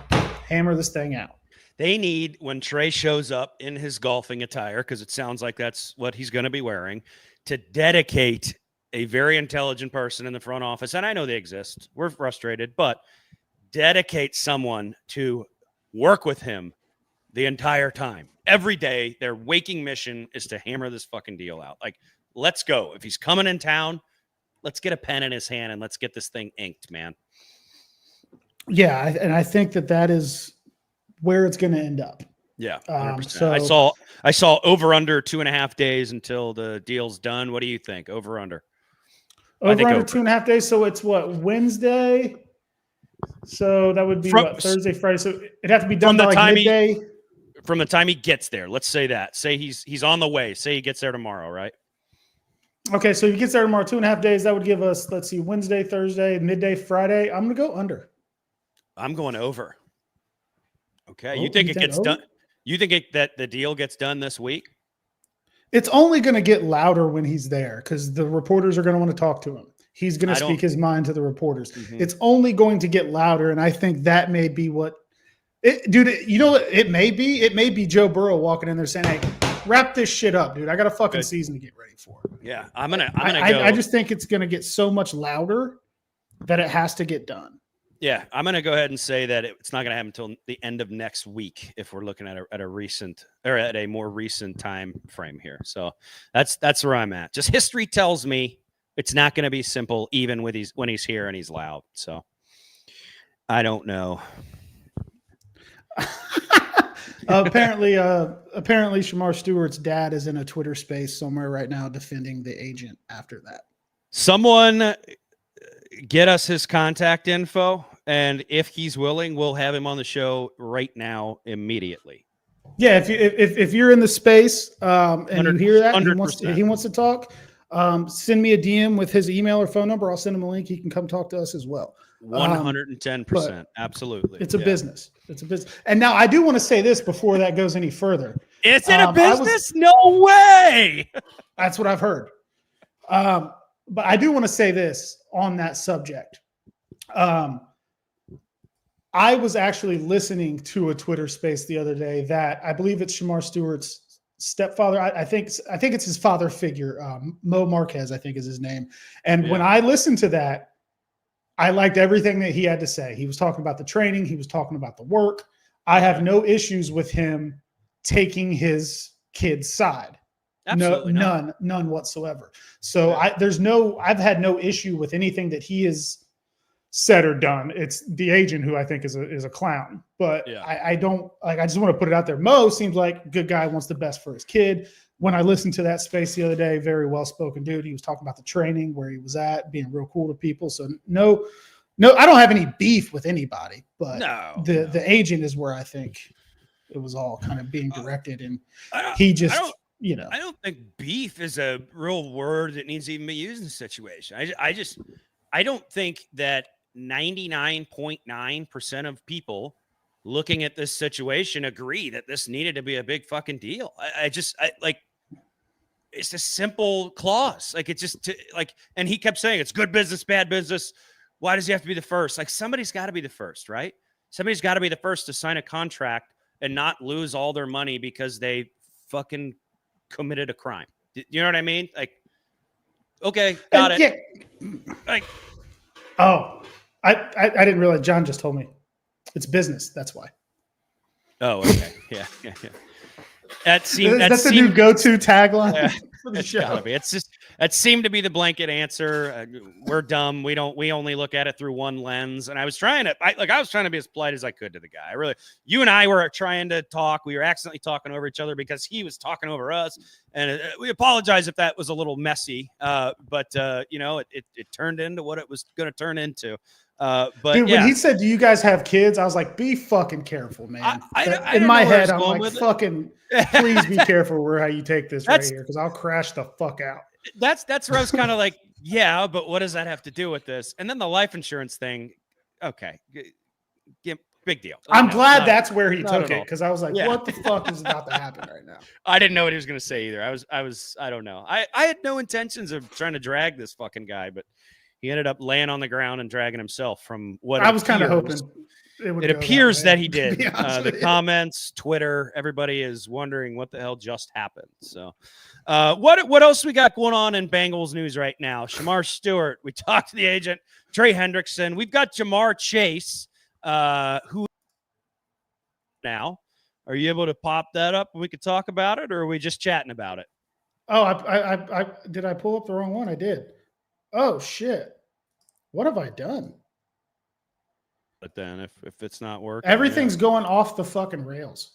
hammer this thing out. They need, when Trey shows up in his golfing attire, because it sounds like that's what he's going to be wearing, to dedicate a very intelligent person in the front office. And I know they exist. We're frustrated, but dedicate someone to work with him the entire time. Every day, their waking mission is to hammer this fucking deal out. Like, let's go. If he's coming in town, let's get a pen in his hand and let's get this thing inked, man. Yeah, and I think that is where it's going to end up. Yeah, 100%. I saw over under 2.5 days until the deal's done. What do you think? Over under? Over 2.5 days. So it's what, Wednesday? So that would be Thursday, Friday. So it'd have to be done by like midday. From the time he gets there, let's say that. Say he's on the way. Say he gets there tomorrow, right? Okay, so he gets there tomorrow, 2.5 days. That would give us, let's see, Wednesday, Thursday, midday, Friday. I'm going to go under. I'm going over. Okay, you think it gets done? You think that the deal gets done this week? It's only going to get louder when he's there because the reporters are going to want to talk to him. He's going to speak his mind to the reporters. Mhm. It's only going to get louder, and I think that may be what dude, you know what it may be? It may be Joe Burrow walking in there saying, "Hey, wrap this shit up, dude. I got a fucking season to get ready for." Yeah, I'm gonna go. I just think it's gonna get so much louder that it has to get done. Yeah, I'm gonna go ahead and say that it's not gonna happen until the end of next week if we're looking at a more recent time frame here. So that's where I'm at. Just history tells me it's not gonna be simple, even when he's here and he's loud. So I don't know. Apparently, Shemar Stewart's dad is in a Twitter space somewhere right now defending the agent after that. Someone get us his contact info, and if he's willing, we'll have him on the show right now immediately. Yeah, if you're in the space and you hear that he wants to talk, send me a DM with his email or phone number. I'll send him a link. He can come talk to us as well. 110%. Absolutely. It's a business. It's a business. And now I do want to say this before that goes any further. Is it a business? No way. That's what I've heard. But I do want to say this on that subject. I was actually listening to a Twitter space the other day that I believe it's Shemar Stewart's stepfather. I think it's his father figure. Mo Marquez, I think is his name. And when I listened to that, I liked everything that he had to say. He was talking about the training. He was talking about the work. I have no issues with him taking his kid's side. Absolutely none whatsoever. So I've had no issue with anything that he has said or done. It's the agent who I think is a clown, but I don't like, I just want to put it out there. Mo seems like a good guy, wants the best for his kid. When I listened to that space the other day, very well-spoken dude. He was talking about the training, where he was at, being real cool to people. So no, I don't have any beef with anybody, but the agent is where I think it was all kind of being directed. And he just, I don't think beef is a real word that needs to even be used in this situation. I don't think that 99.9% of people looking at this situation agree that this needed to be a big fucking deal. It's a simple clause. Like, it's just and he kept saying it's good business, bad business. Why does he have to be the first? Like, somebody's got to be the first, right? Somebody's got to be the first to sign a contract and not lose all their money because they fucking committed a crime. You know what I mean? Like, okay, got it. Yeah. Like, I didn't realize. John just told me it's business. That's why. Oh, okay. Yeah. That's the new go-to tagline for the show. Gotta be. It's just that seemed to be the blanket answer. We're dumb. We only look at it through one lens. And I was trying to be as polite as I could to the guy. You and I were trying to talk. We were accidentally talking over each other because he was talking over us. And we apologize if that was a little messy. But it turned into what it was going to turn into. But dude, when he said, "Do you guys have kids?" I was like, "Be fucking careful, man." In my head, I'm like, "Fucking, please be careful how you take this right here, because I'll crash the fuck out." That's where I was kind of like, "Yeah, but what does that have to do with this?" And then the life insurance thing. Okay, big deal. I'm glad that's where he took it, because I was like, "What the fuck is about to happen right now?" I didn't know what he was going to say either. I don't know. I had no intentions of trying to drag this fucking guy, but he ended up laying on the ground and dragging himself from what I was kind of hoping. It appears that he did. The comments, Twitter, everybody is wondering what the hell just happened. So what else we got going on in Bengals news right now? Shemar Stewart. We talked to the agent, Trey Hendrickson. We've got Jamar Chase, who now. Are you able to pop that up and we could talk about it, or are we just chatting about it? Oh, I did I pull up the wrong one? I did. Oh shit! What have I done? But then, if it's not working, everything's going off the fucking rails.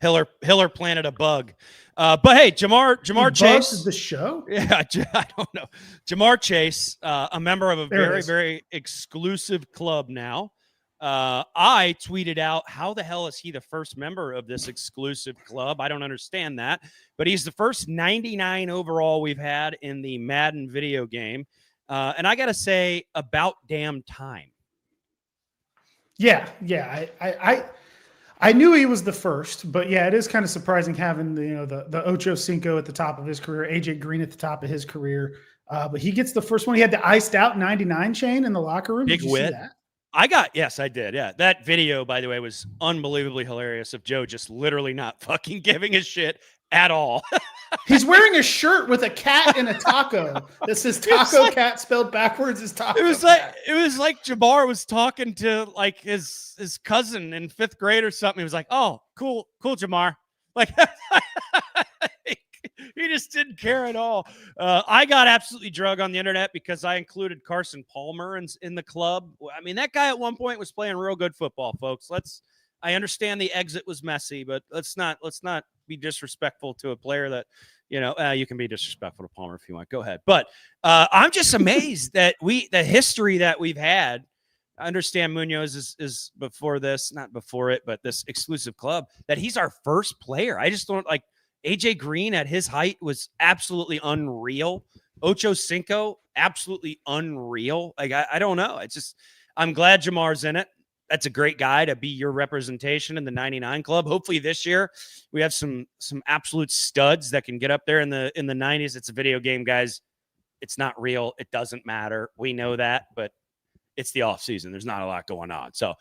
Hiller planted a bug. But hey, Jamar Chase is the show. Yeah, I don't know. Jamar Chase, a member of a very exclusive club now. I tweeted out, how the hell is he the first member of this exclusive club? I don't understand that, but he's the first 99 overall we've had in the Madden video game. And I got to say, about damn time. Yeah. I knew he was the first, but yeah, it is kind of surprising having the Ocho Cinco at the top of his career, AJ Green at the top of his career. But he gets the first one. He had the iced out 99 chain in the locker room. Big Did you wit. see that? Yes, I did. Yeah. That video, by the way, was unbelievably hilarious of Joe just literally not fucking giving a shit at all. He's wearing a shirt with a cat and a taco that says Taco Cat spelled backwards is Taco. It was like Jabbar was talking to like his cousin in 5th grade or something. He was like, "Oh, cool, Jamar." Like he just didn't care at all. I got absolutely drug on the internet because I included Carson Palmer in the club. I mean, that guy at one point was playing real good football, folks. I understand the exit was messy, but let's not be disrespectful to a player that, you can be disrespectful to Palmer if you want. Go ahead. But I'm just amazed that the history that we've had. I understand Munoz is before this, not before it, but this exclusive club, that he's our first player. I just don't like AJ Green at his height was absolutely unreal. Ocho Cinco, absolutely unreal. Like, I don't know. It's just, I'm glad Jamar's in it. That's a great guy to be your representation in the 99 club. Hopefully this year we have some absolute studs that can get up there in the 90s. It's a video game, guys. It's not real. It doesn't matter. We know that, but it's the off season. There's not a lot going on. So,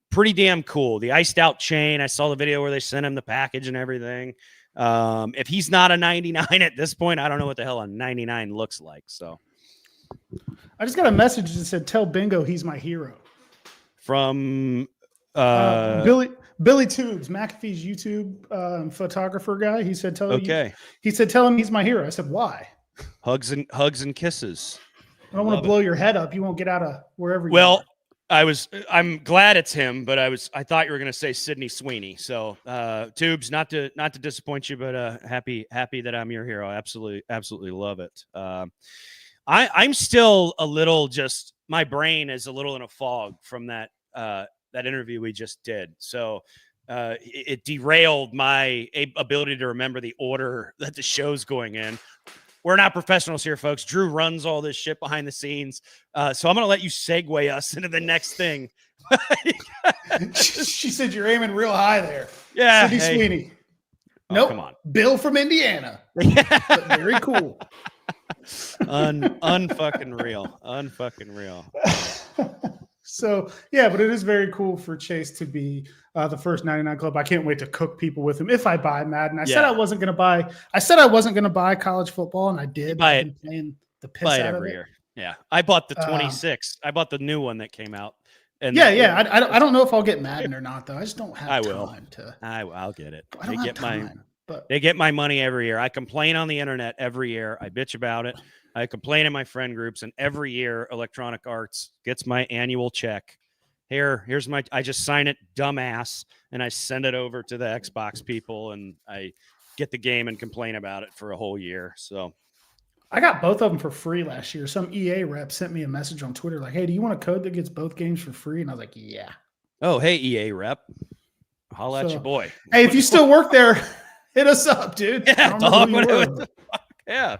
pretty damn cool. The iced out chain. I saw the video where they sent him the package and everything. If he's not a 99 at this point, I don't know what the hell a 99 looks like. So I just got a message that said, "Tell Bingo he's my hero." From Billy Tubes, McAfee's YouTube photographer guy. He said, "Tell him he's my hero." I said, "Why?" Hugs and kisses. I don't want to blow your head up. You won't get out of wherever you are. Well, I'm glad it's him, but I thought you were going to say Sydney Sweeney. So, Tubes, not to disappoint you, but happy that I'm your hero. Absolutely love it. I'm still a little my brain is a little in a fog from that interview we just did. So, it derailed my ability to remember the order that the show's going in. We're not professionals here, folks. Drew runs all this shit behind the scenes. So I'm going to let you segue us into the next thing. She said you're aiming real high there. Yeah. Sydney Sweeney. Oh, nope. Come on. Bill from Indiana. But very cool. Unfucking real. So, yeah, but it is very cool for Chase to be the first 99 club. I can't wait to cook people with him if I buy Madden. I said I wasn't going to buy college football, and I did. Buy I've it. been playing the piss Buy it out every of it. year. Yeah. I bought the 26. I bought the new one that came out. And I don't know if I'll get Madden or not, though. I just don't have time to. I'll get it. I don't have time. They get my money every year. I complain on the internet every year. I bitch about it. I complain in my friend groups, and every year Electronic Arts gets my annual check. Here's I just sign it, dumbass, and I send it over to the Xbox people, and I get the game and complain about it for a whole year. So I got both of them for free last year. Some EA rep sent me a message on Twitter like, "Hey, do you want a code that gets both games for free?" And I was like, "Yeah." Oh, hey, EA rep. Holla at your boy. Hey, if you still work there, hit us up, dude. Yeah, dog, yeah.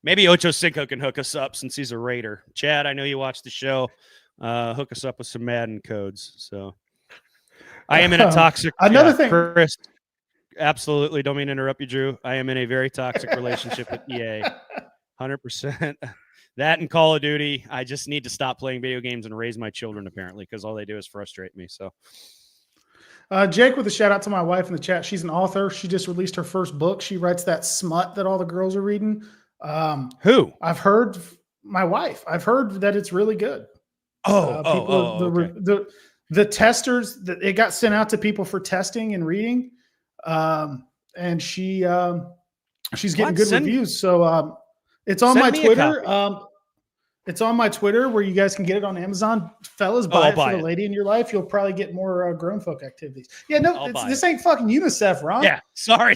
Maybe Ocho Cinco can hook us up since he's a Raider. Chad, I know you watch the show. Hook us up with some Madden codes. So I am in a toxic thing. Chris, absolutely. Don't mean to interrupt you, Drew. I am in a very toxic relationship with EA. 100%. That and Call of Duty. I just need to stop playing video games and raise my children, apparently, because all they do is frustrate me. So Jake with a shout out to my wife in the chat. She's an author. She just released her first book. She writes that smut that all the girls are reading. Who? I've heard my wife. I've heard that it's really good. Okay. The testers that it got sent out to people for testing and reading. And she's getting good reviews. So, it's on my Twitter. It's on my Twitter where you guys can get it on Amazon. Fellas, buy it for the lady in your life. You'll probably get more grown folk activities. Yeah, no, this ain't fucking UNICEF, Ron. Yeah, sorry.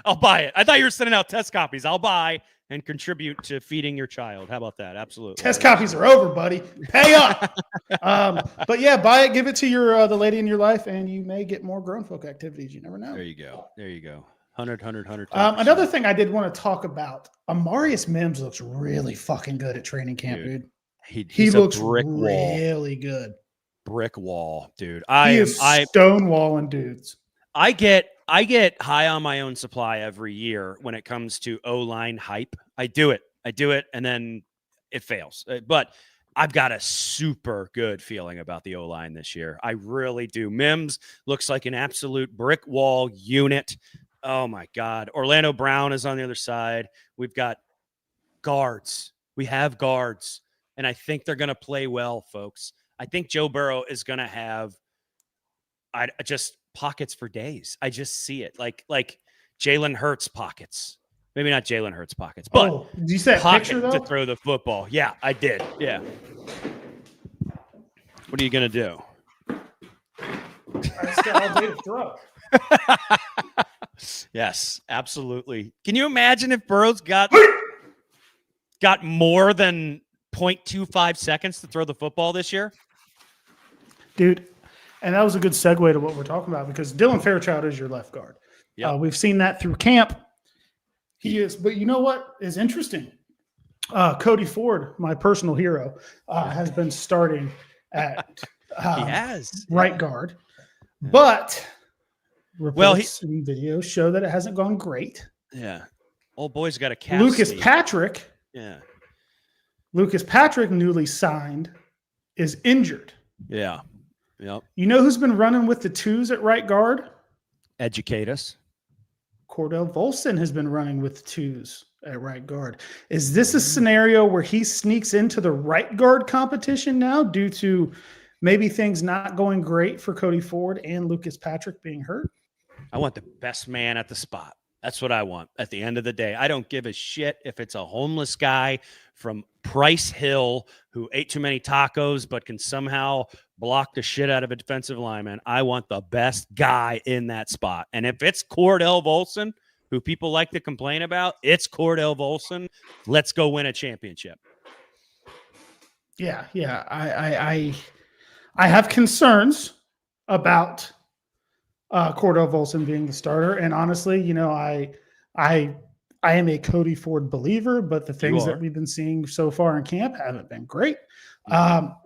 I'll buy it. I thought you were sending out test copies. I'll buy and contribute to feeding your child. How about that? Absolutely. Test copies are over, buddy. Pay up. But yeah, buy it. Give it to your the lady in your life, and you may get more grown folk activities. You never know. There you go. 100. Another thing I did want to talk about, Amarius Mims looks really fucking good at training camp, dude. He looks brick wall. really good. brick wall, dude. He is stonewalling dudes. I get high on my own supply every year when it comes to O-line hype. I do it, and then it fails. But I've got a super good feeling about the O-line this year. I really do. Mims looks like an absolute brick wall unit. Oh, my God. Orlando Brown is on the other side. We've got guards. We have guards, and I think they're going to play well, folks. I think Joe Burrow is going to have just pockets for days. I just see it. Like Jalen Hurts pockets. Maybe not Jalen Hurts pockets, but did you say picture though? To throw the football. Yeah, I did. Yeah. What are you gonna do? I just got all day to throw. Yes, absolutely. Can you imagine if Burrow's got more than 0.25 seconds to throw the football this year? Dude, and that was a good segue to what we're talking about because Dylan Fairchild is your left guard. Yep. We've seen that through camp. He is, but you know what is interesting? Cody Ford, my personal hero, has been starting at right guard. Yeah. But reports and videos show that it hasn't gone great. Yeah. Old boy's got a calf. Lucas Patrick. Yeah. Lucas Patrick, newly signed, is injured. Yeah. Yep. You know who's been running with the twos at right guard? Educate us. Cordell Volson has been running with the twos at right guard. Is this a scenario where he sneaks into the right guard competition now due to maybe things not going great for Cody Ford and Lucas Patrick being hurt? I want the best man at the spot. That's what I want at the end of the day. I don't give a shit if it's a homeless guy from Price Hill who ate too many tacos but can somehow block the shit out of a defensive lineman. I want the best guy in that spot. And if it's Cordell Volson, who people like to complain about, it's Cordell Volson. Let's go win a championship. Yeah. I have concerns about Cordell Volson being the starter. And honestly, you know, I am a Cody Ford believer, but the things that we've been seeing so far in camp haven't been great.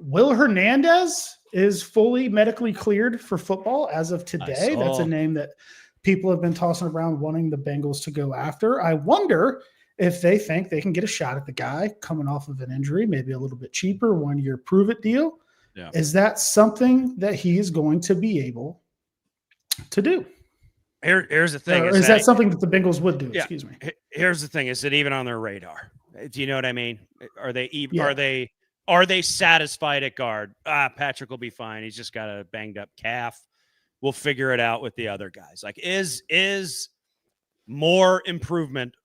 Will Hernandez is fully medically cleared for football as of today. That's a name that people have been tossing around wanting the Bengals to go after. I wonder if they think they can get a shot at the guy coming off of an injury, maybe a little bit cheaper, 1-year prove-it deal. Yeah. Is that something that he is going to be able to do? Here's the thing. Is that something that the Bengals would do? Yeah. Excuse me. Here's the thing. Is it even on their radar? Do you know what I mean? Are they even? Yeah. Are they satisfied at guard? Patrick will be fine. He's just got a banged up calf. We'll figure it out with the other guys. Like, is more improvement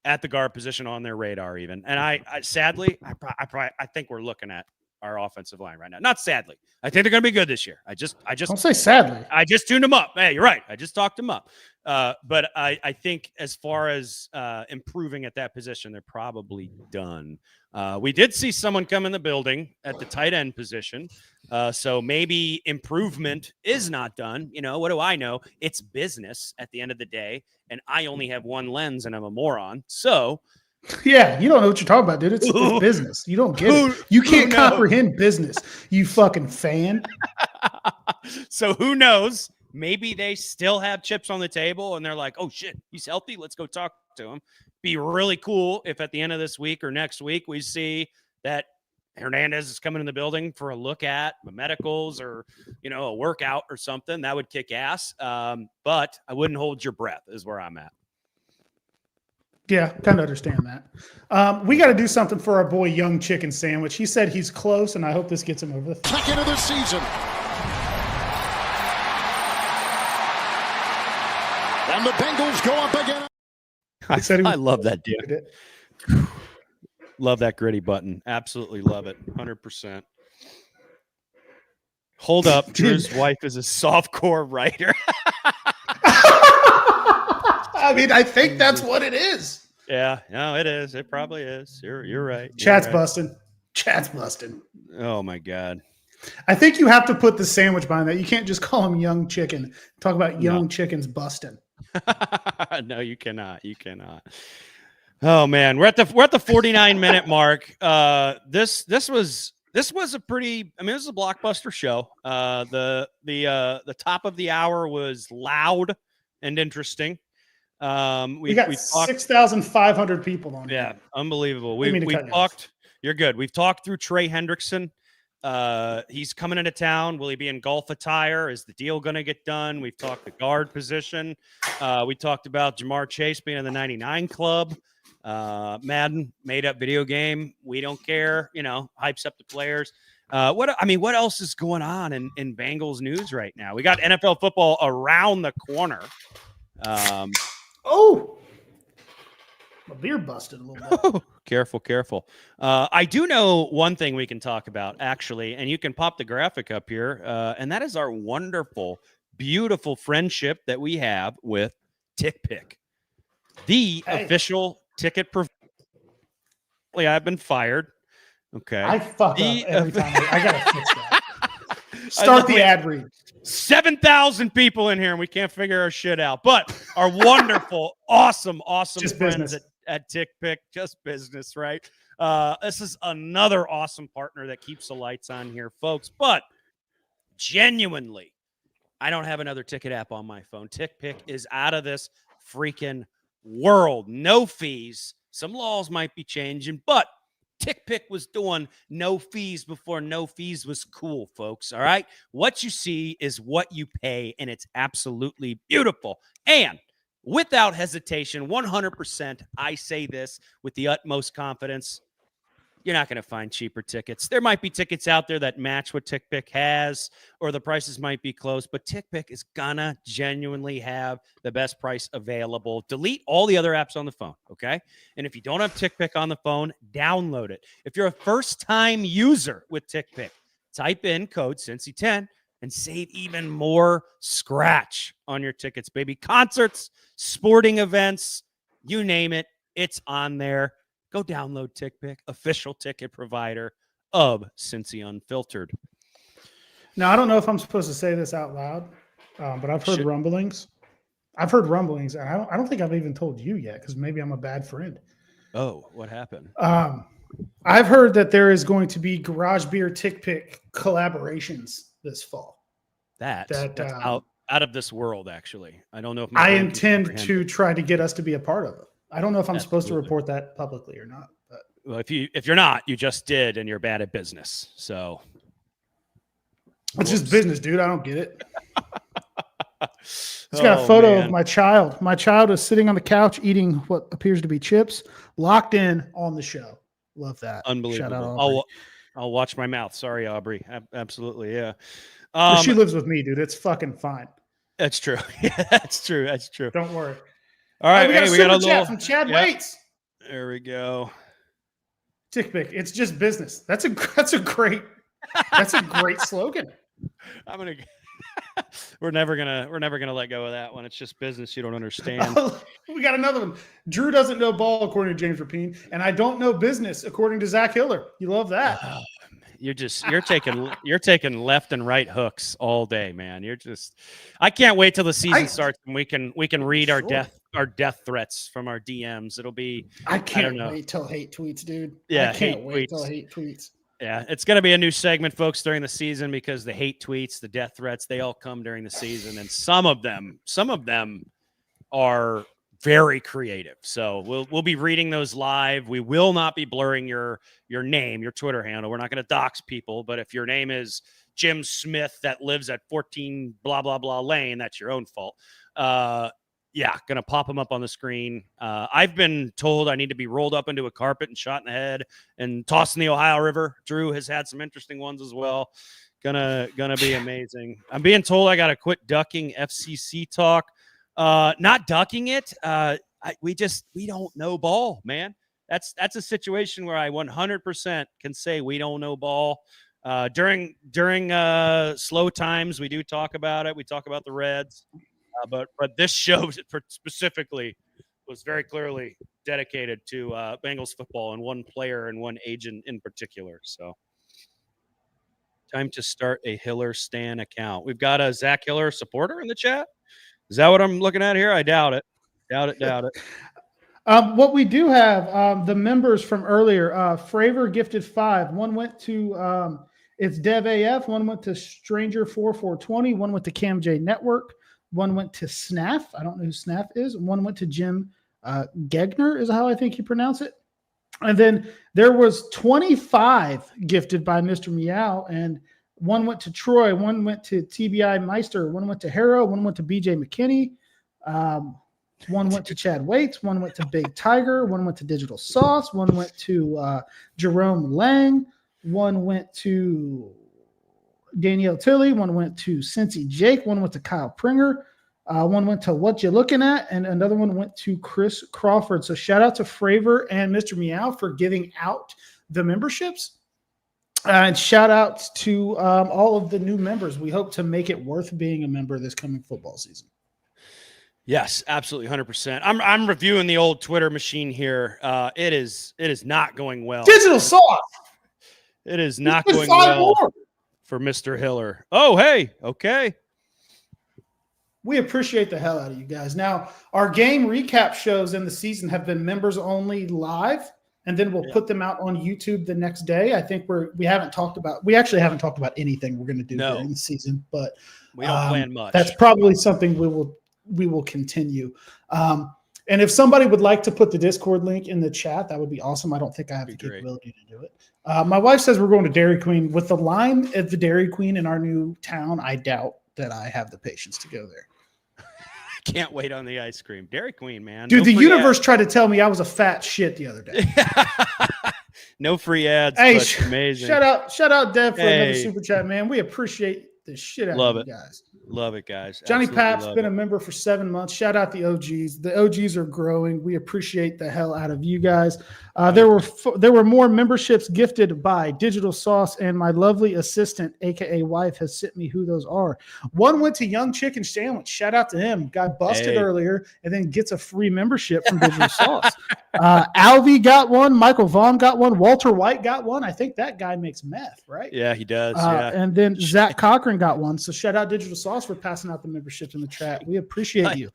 at the guard position on their radar even? And I sadly, I think we're looking at our offensive line right now. Not sadly. I think they're going to be good this year. I just don't say sadly. I just tuned them up. Hey, you're right. I just talked them up. But I think as far as improving at that position, they're probably done. We did see someone come in the building at the tight end position. So maybe improvement is not done. You know, what do I know? It's business at the end of the day. And I only have one lens and I'm a moron. So yeah, you don't know what you're talking about, dude. It's business. You don't get it. You can't comprehend business, you fucking fan. So who knows? Maybe they still have chips on the table and they're like, oh shit, he's healthy. Let's go talk to him. Be really cool if at the end of this week or next week we see that Hernandez is coming in the building for a look at the medicals or, you know, a workout or something. That would kick ass. But I wouldn't hold your breath is where I'm at. Yeah, kind of understand that. We got to do something for our boy Young Chicken Sandwich. He said he's close, and I hope this gets him over the top. Second of the season. And the Bengals go up again. I love that dude. Love that gritty button. Absolutely love it. 100%. Hold up. Drew's wife is a softcore writer. I mean, I think that's what it is. Yeah, no, it is. It probably is. You're right. Chat's busting. Chat's busting. Oh my God. I think you have to put the sandwich behind that. You can't just call him Young Chicken. Talk about Young Chickens busting. No, you cannot. You cannot. Oh man, we're at the 49-minute mark. This was This was a pretty. I mean, this is a blockbuster show. The top of the hour was loud and interesting. We got talked 6,500 people on here. Yeah, unbelievable. Didn't mean to We cut you off. talked. You're good. We've talked through Trey Hendrickson. He's coming into town. Will he be in golf attire? Is the deal going to get done? We've talked the guard position. We talked about Shemar Chase being in the 99 club. Madden made up video game. We don't care. Hypes up the players. What else is going on in Bengals news right now? We got NFL football around the corner. My beer busted a little bit. Careful. I do know one thing we can talk about, actually, and you can pop the graphic up here, and that is our wonderful, beautiful friendship that we have with TickPick, the official ticket provider. I've been fired. Okay. I fuck up every time. I got to fix that. Start the ad read. 7,000 people in here, and we can't figure our shit out. But our wonderful, awesome Just friends at TickPick, just business, right? This is another awesome partner that keeps the lights on here, folks. But genuinely, I don't have another ticket app on my phone. TickPick is out of this freaking world. No fees. Some laws might be changing, but TickPick was doing no fees before no fees was cool, folks. All right. What you see is what you pay, and it's absolutely beautiful. And without hesitation, 100%, I say this with the utmost confidence. You're not going to find cheaper tickets. There might be tickets out there that match what TickPick has, or the prices might be close, but TickPick is going to genuinely have the best price available. Delete all the other apps on the phone, okay? And if you don't have TickPick on the phone, download it. If you're a first-time user with TickPick, type in code Cincy10 and save even more scratch on your tickets, baby. Concerts, sporting events, you name it, it's on there. Go download TickPick, official ticket provider of Cincy Unfiltered. Now, I don't know if I'm supposed to say this out loud, but I've heard rumblings. And I don't think I've even told you yet because maybe I'm a bad friend. Oh, what happened? I've heard that there is going to be Garage Beer TickPick collaborations this fall. That's out of this world, actually. I don't know if I intend to try to get us to be a part of it. I don't know if I'm supposed to report that publicly or not. But well, if you're not, you just did, and you're bad at business. So it's just business, dude. I don't get it. It's got a photo of my child. My child is sitting on the couch eating what appears to be chips, locked in on the show. Love that. Unbelievable. Shout out, Aubrey. I'll watch my mouth. Sorry, Aubrey. Absolutely, yeah. She lives with me, dude. It's fucking fine. That's true. Yeah, that's true. Don't worry. All right, we got a little chat from Chad Waits. There we go. TickPick. It's just business. That's a great slogan. We're never gonna let go of that one. It's just business. You don't understand. We got another one. Drew doesn't know ball according to James Rapine, and I don't know business according to Zach Hiller. You love that. You're taking left and right hooks all day, man. I can't wait till the season starts and we can read our death threats from our DMs. It'll be I can't wait till hate tweets, dude. Yeah, I can't wait till hate tweets. Yeah, it's going to be a new segment, folks, during the season because the hate tweets, the death threats, they all come during the season, and some of them are very creative. So we'll be reading those live. We will not be blurring your name, your Twitter handle. We're not going to dox people, but if your name is Jim Smith that lives at 14 blah blah blah lane, that's your own fault. Yeah, going to pop them up on the screen. I've been told I need to be rolled up into a carpet and shot in the head and tossed in the Ohio River. Drew has had some interesting ones as well. Gonna be amazing. I'm being told I got to quit ducking FCC talk. Not ducking it. We don't know ball, man. That's a situation where I 100% can say we don't know ball. During slow times, we do talk about it. We talk about the Reds. But this show specifically was very clearly dedicated to Bengals football and one player and one agent in particular. So time to start a Hiller Stan account. We've got a Zach Hiller supporter in the chat. Is that what I'm looking at here? I doubt it. Doubt it. What we do have, the members from earlier, Fravor gifted 5. One went to it's Dev AF. One went to Stranger 4420. One went to Cam J Network. One went to Snaff. I don't know who Snaff is. One went to Jim Gegner, is how I think you pronounce it. And then there was 25 gifted by Mr. Meow, and one went to Troy. One went to TBI Meister. One went to Harrow. One went to BJ McKinney. One went to Chad Waits. One went to Big Tiger. One went to Digital Sauce. One went to Jerome Lang. One went to Danielle Tilley. One went to Cincy Jake. One went to Kyle Pringer. One went to What You Looking At, and another one went to Chris Crawford. So shout out to Fravor and Mr. Meow for giving out the memberships. And shout out to all of the new members. We hope to make it worth being a member this coming football season. Yes, absolutely, 100%. I'm reviewing the old Twitter machine here. It is not going well. Digital Sauce. It is not going well for Mr. Hiller. Oh, hey, okay. We appreciate the hell out of you guys. Now, our game recap shows in the season have been members only live, and then we'll put them out on YouTube the next day. I think we actually haven't talked about anything we're going to do during the season, but we don't plan much. That's probably something we will continue. And if somebody would like to put the Discord link in the chat, that would be awesome. I don't think I have the capability to do it. My wife says we're going to Dairy Queen. With the line at the Dairy Queen in our new town, I doubt that I have the patience to go there. Can't wait on the ice cream. Dairy Queen, man. Dude, the universe tried to tell me I was a fat shit the other day. No free ads. Hey, but amazing. Shout out Dev for another super chat, man. We appreciate the shit out of you guys. Love it, guys. Johnny Absolutely Pap's been a member for 7 months. Shout out the OGs. The OGs are growing. We appreciate the hell out of you guys. There were more memberships gifted by Digital Sauce, and my lovely assistant, aka wife, has sent me who those are. One went to Young Chicken Sandwich. Shout out to him. Got busted earlier, and then gets a free membership from Digital Sauce. Alvy got one. Michael Vaughn got one. Walter White got one. I think that guy makes meth, right? Yeah, he does. And then Zach Cochran got one. So shout out Digital Sauce for passing out the memberships in the chat. We appreciate you.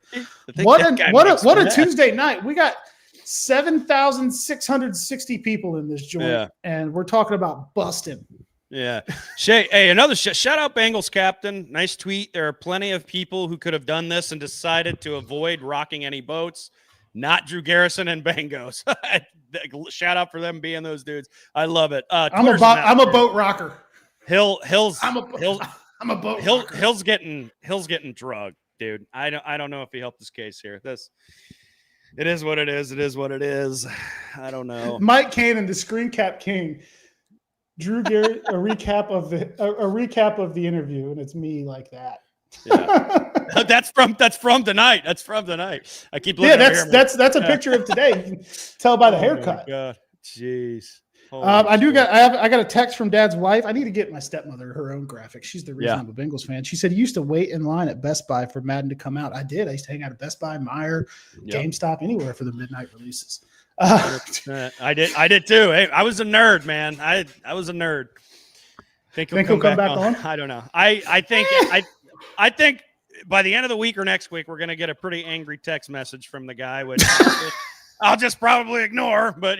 What a Tuesday night. We got 7,660 people in this joint, and we're talking about busting. Yeah. Shay, hey, another shout out Bengals captain. Nice tweet. There are plenty of people who could have done this and decided to avoid rocking any boats. Not Drew Garrison and Bengals. Shout out for them being those dudes. I love it. I'm a boat rocker. Hill's getting drugged, dude. I don't know if he helped his case here. It is what it is. It is what it is. I don't know. Mike Cannon, the screen cap king, Drew Garrett, a recap of the interview, and it's me like that. Yeah. That's from tonight. That's from tonight. I keep looking. Yeah, that's a picture of today. You can tell by the haircut. God. Jeez. I got a text from Dad's wife. I need to get my stepmother her own graphic. She's the reason I'm a Bengals fan. She said you used to wait in line at Best Buy for Madden to come out. I did. I used to hang out at Best Buy, Meijer, GameStop, anywhere for the midnight releases. I did too. Hey, I was a nerd, man. I was a nerd. Think he'll come back on? I don't know. I think by the end of the week or next week, we're going to get a pretty angry text message from the guy, which I'll just probably ignore, but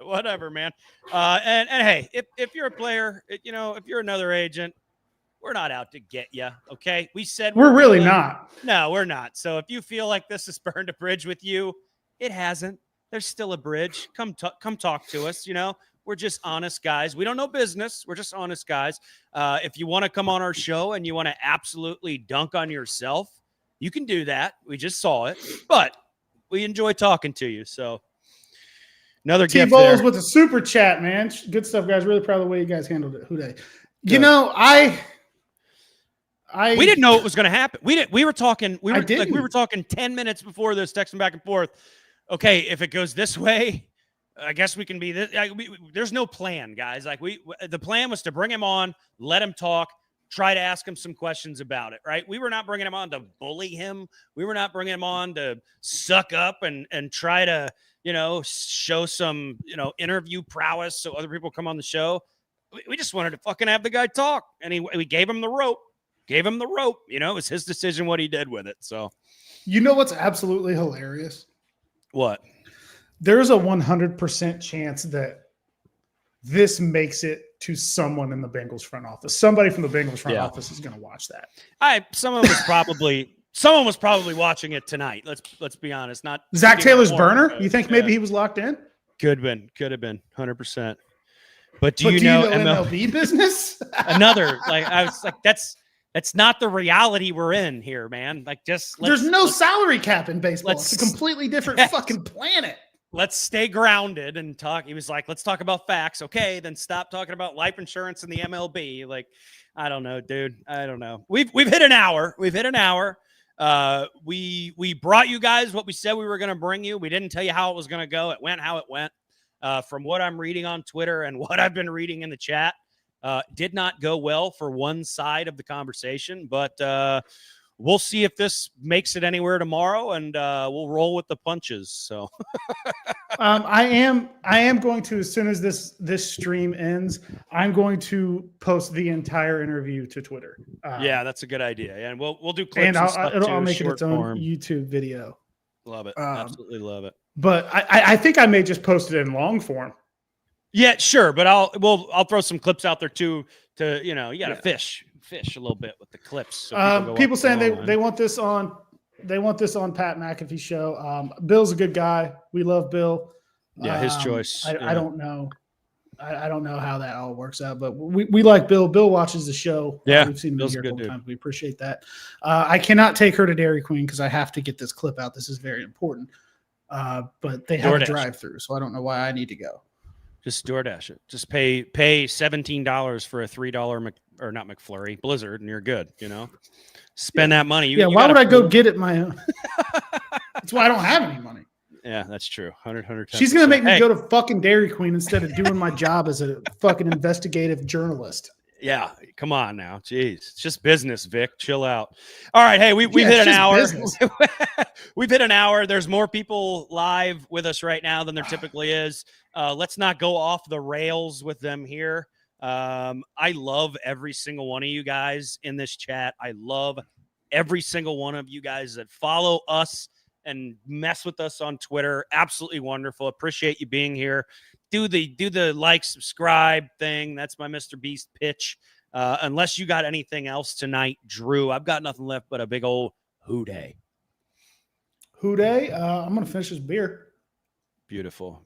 whatever, man. And hey, if you're a player, if you're another agent, we're not out to get you. Okay. We said we're really not. No, we're not. So if you feel like this has burned a bridge with you, it hasn't. There's still a bridge. Come talk to us. We're just honest guys. We don't know business. We're just honest guys. If you want to come on our show and you want to absolutely dunk on yourself, you can do that. We just saw it, but we enjoy talking to you. So another gift T-Bowles with a super chat, man. Good stuff, guys. Really proud of the way you guys handled it. Houday. We didn't know it was going to happen. We were talking 10 minutes before this, texting back and forth. Okay, if it goes this way, I guess we can be this. There's no plan, guys. The plan was to bring him on, let him talk, try to ask him some questions about it, right? We were not bringing him on to bully him. We were not bringing him on to suck up and try to, show some, interview prowess so other people come on the show. We just wanted to fucking have the guy talk, and we gave him the rope. It was his decision what he did with it. So, what's absolutely hilarious? What? there's a 100% chance that this makes it to someone in the Bengals front office. Somebody from the Bengals front office is going to watch that. Someone was probably watching it tonight. Let's be honest. Not Zach Taylor's burner. You think maybe he was locked in? Could have been 100%. But do you know MLB business? Another I was like, that's not the reality we're in here, man. Like, there's no salary cap in baseball. It's a completely different fucking planet. Let's stay grounded and talk. He was like, let's talk about facts. Okay, then stop talking about life insurance in the MLB. Like, I don't know, dude. I don't know. We've hit an hour. We brought you guys what we said we were going to bring you. We didn't tell you how it was going to go. It went how it went. From what I'm reading on Twitter and what I've been reading in the chat, did not go well for one side of the conversation, but we'll see if this makes it anywhere tomorrow, and we'll roll with the punches. So I am going to, as soon as this stream ends, I'm going to post the entire interview to Twitter. Yeah, that's a good idea. And we'll do clips and I'll make it its own form. YouTube video. Love it. Absolutely love it. But I think I may just post it in long form. Yeah, sure. But I'll throw some clips out there too. To you got to fish a little bit with the clips. So people saying they want this on Pat McAfee's show. Bill's a good guy. We love Bill. Yeah, his choice. I don't know. I don't know how that all works out, but we like Bill. Bill watches the show. Yeah, we've seen him Bill's here a couple dude. times. We appreciate that. I cannot take her to Dairy Queen because I have to get this clip out. This is very important. But they have a drive-through, so I don't know why I need to go. Just DoorDash it. Just pay $17 for a $3 or not McFlurry Blizzard, and you're good. Spend that money. Why would I go get it my own? That's why I don't have any money. Yeah, that's true. 100. She's gonna make me go to fucking Dairy Queen instead of doing my job as a fucking investigative journalist. Yeah, come on now. Jeez. It's just business, Vic. Chill out. All right. Hey, we've hit an hour. We've hit an hour. There's more people live with us right now than there typically is. Let's not go off the rails with them here. I love every single one of you guys in this chat. I love every single one of you guys that follow us and mess with us on Twitter. Absolutely wonderful. Appreciate you being here. Do the like, subscribe thing. That's my Mr. Beast pitch. Unless you got anything else tonight, Drew, I've got nothing left but a big old hoo-day. Hoo-day? I'm going to finish this beer. Beautiful,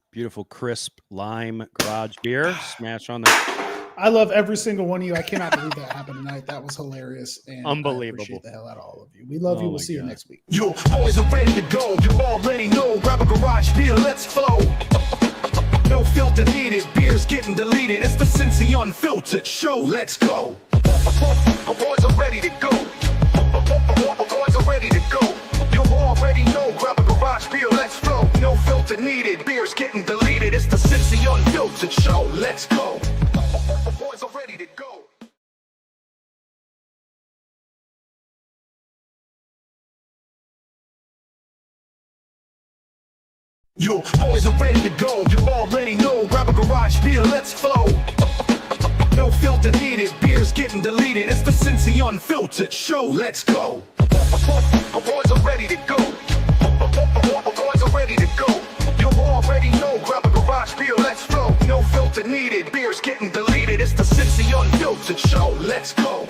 crisp lime garage beer. Smash on that. I love every single one of you. I cannot believe that happened tonight. That was hilarious. And unbelievable. I appreciate the hell out of all of you. We love you. We'll see you next week. Your boys are ready to go. You already know. Grab a garage beer. Let's flow. No filter needed. Beer's getting deleted. It's the Cincy Unfiltered show. Let's go. Our boys are ready to go. Our boys are ready to go. You already know. Grab a garage beer. Let's flow. No filter needed. Beer's getting deleted. It's the Cincy Unfiltered show. Let's go. Our boys are ready to go. Your boys are ready to go. You already know. Grab a garage beer. Let's flow. No filter needed. Beer's getting deleted. It's the Cincy Unfiltered show. Let's go. Our boys are ready to go. Our boys are ready to go. You already know. Grab a garage beer. Let's flow. No filter needed. Beer's getting deleted. It's the Cincy Unfiltered show. Let's go.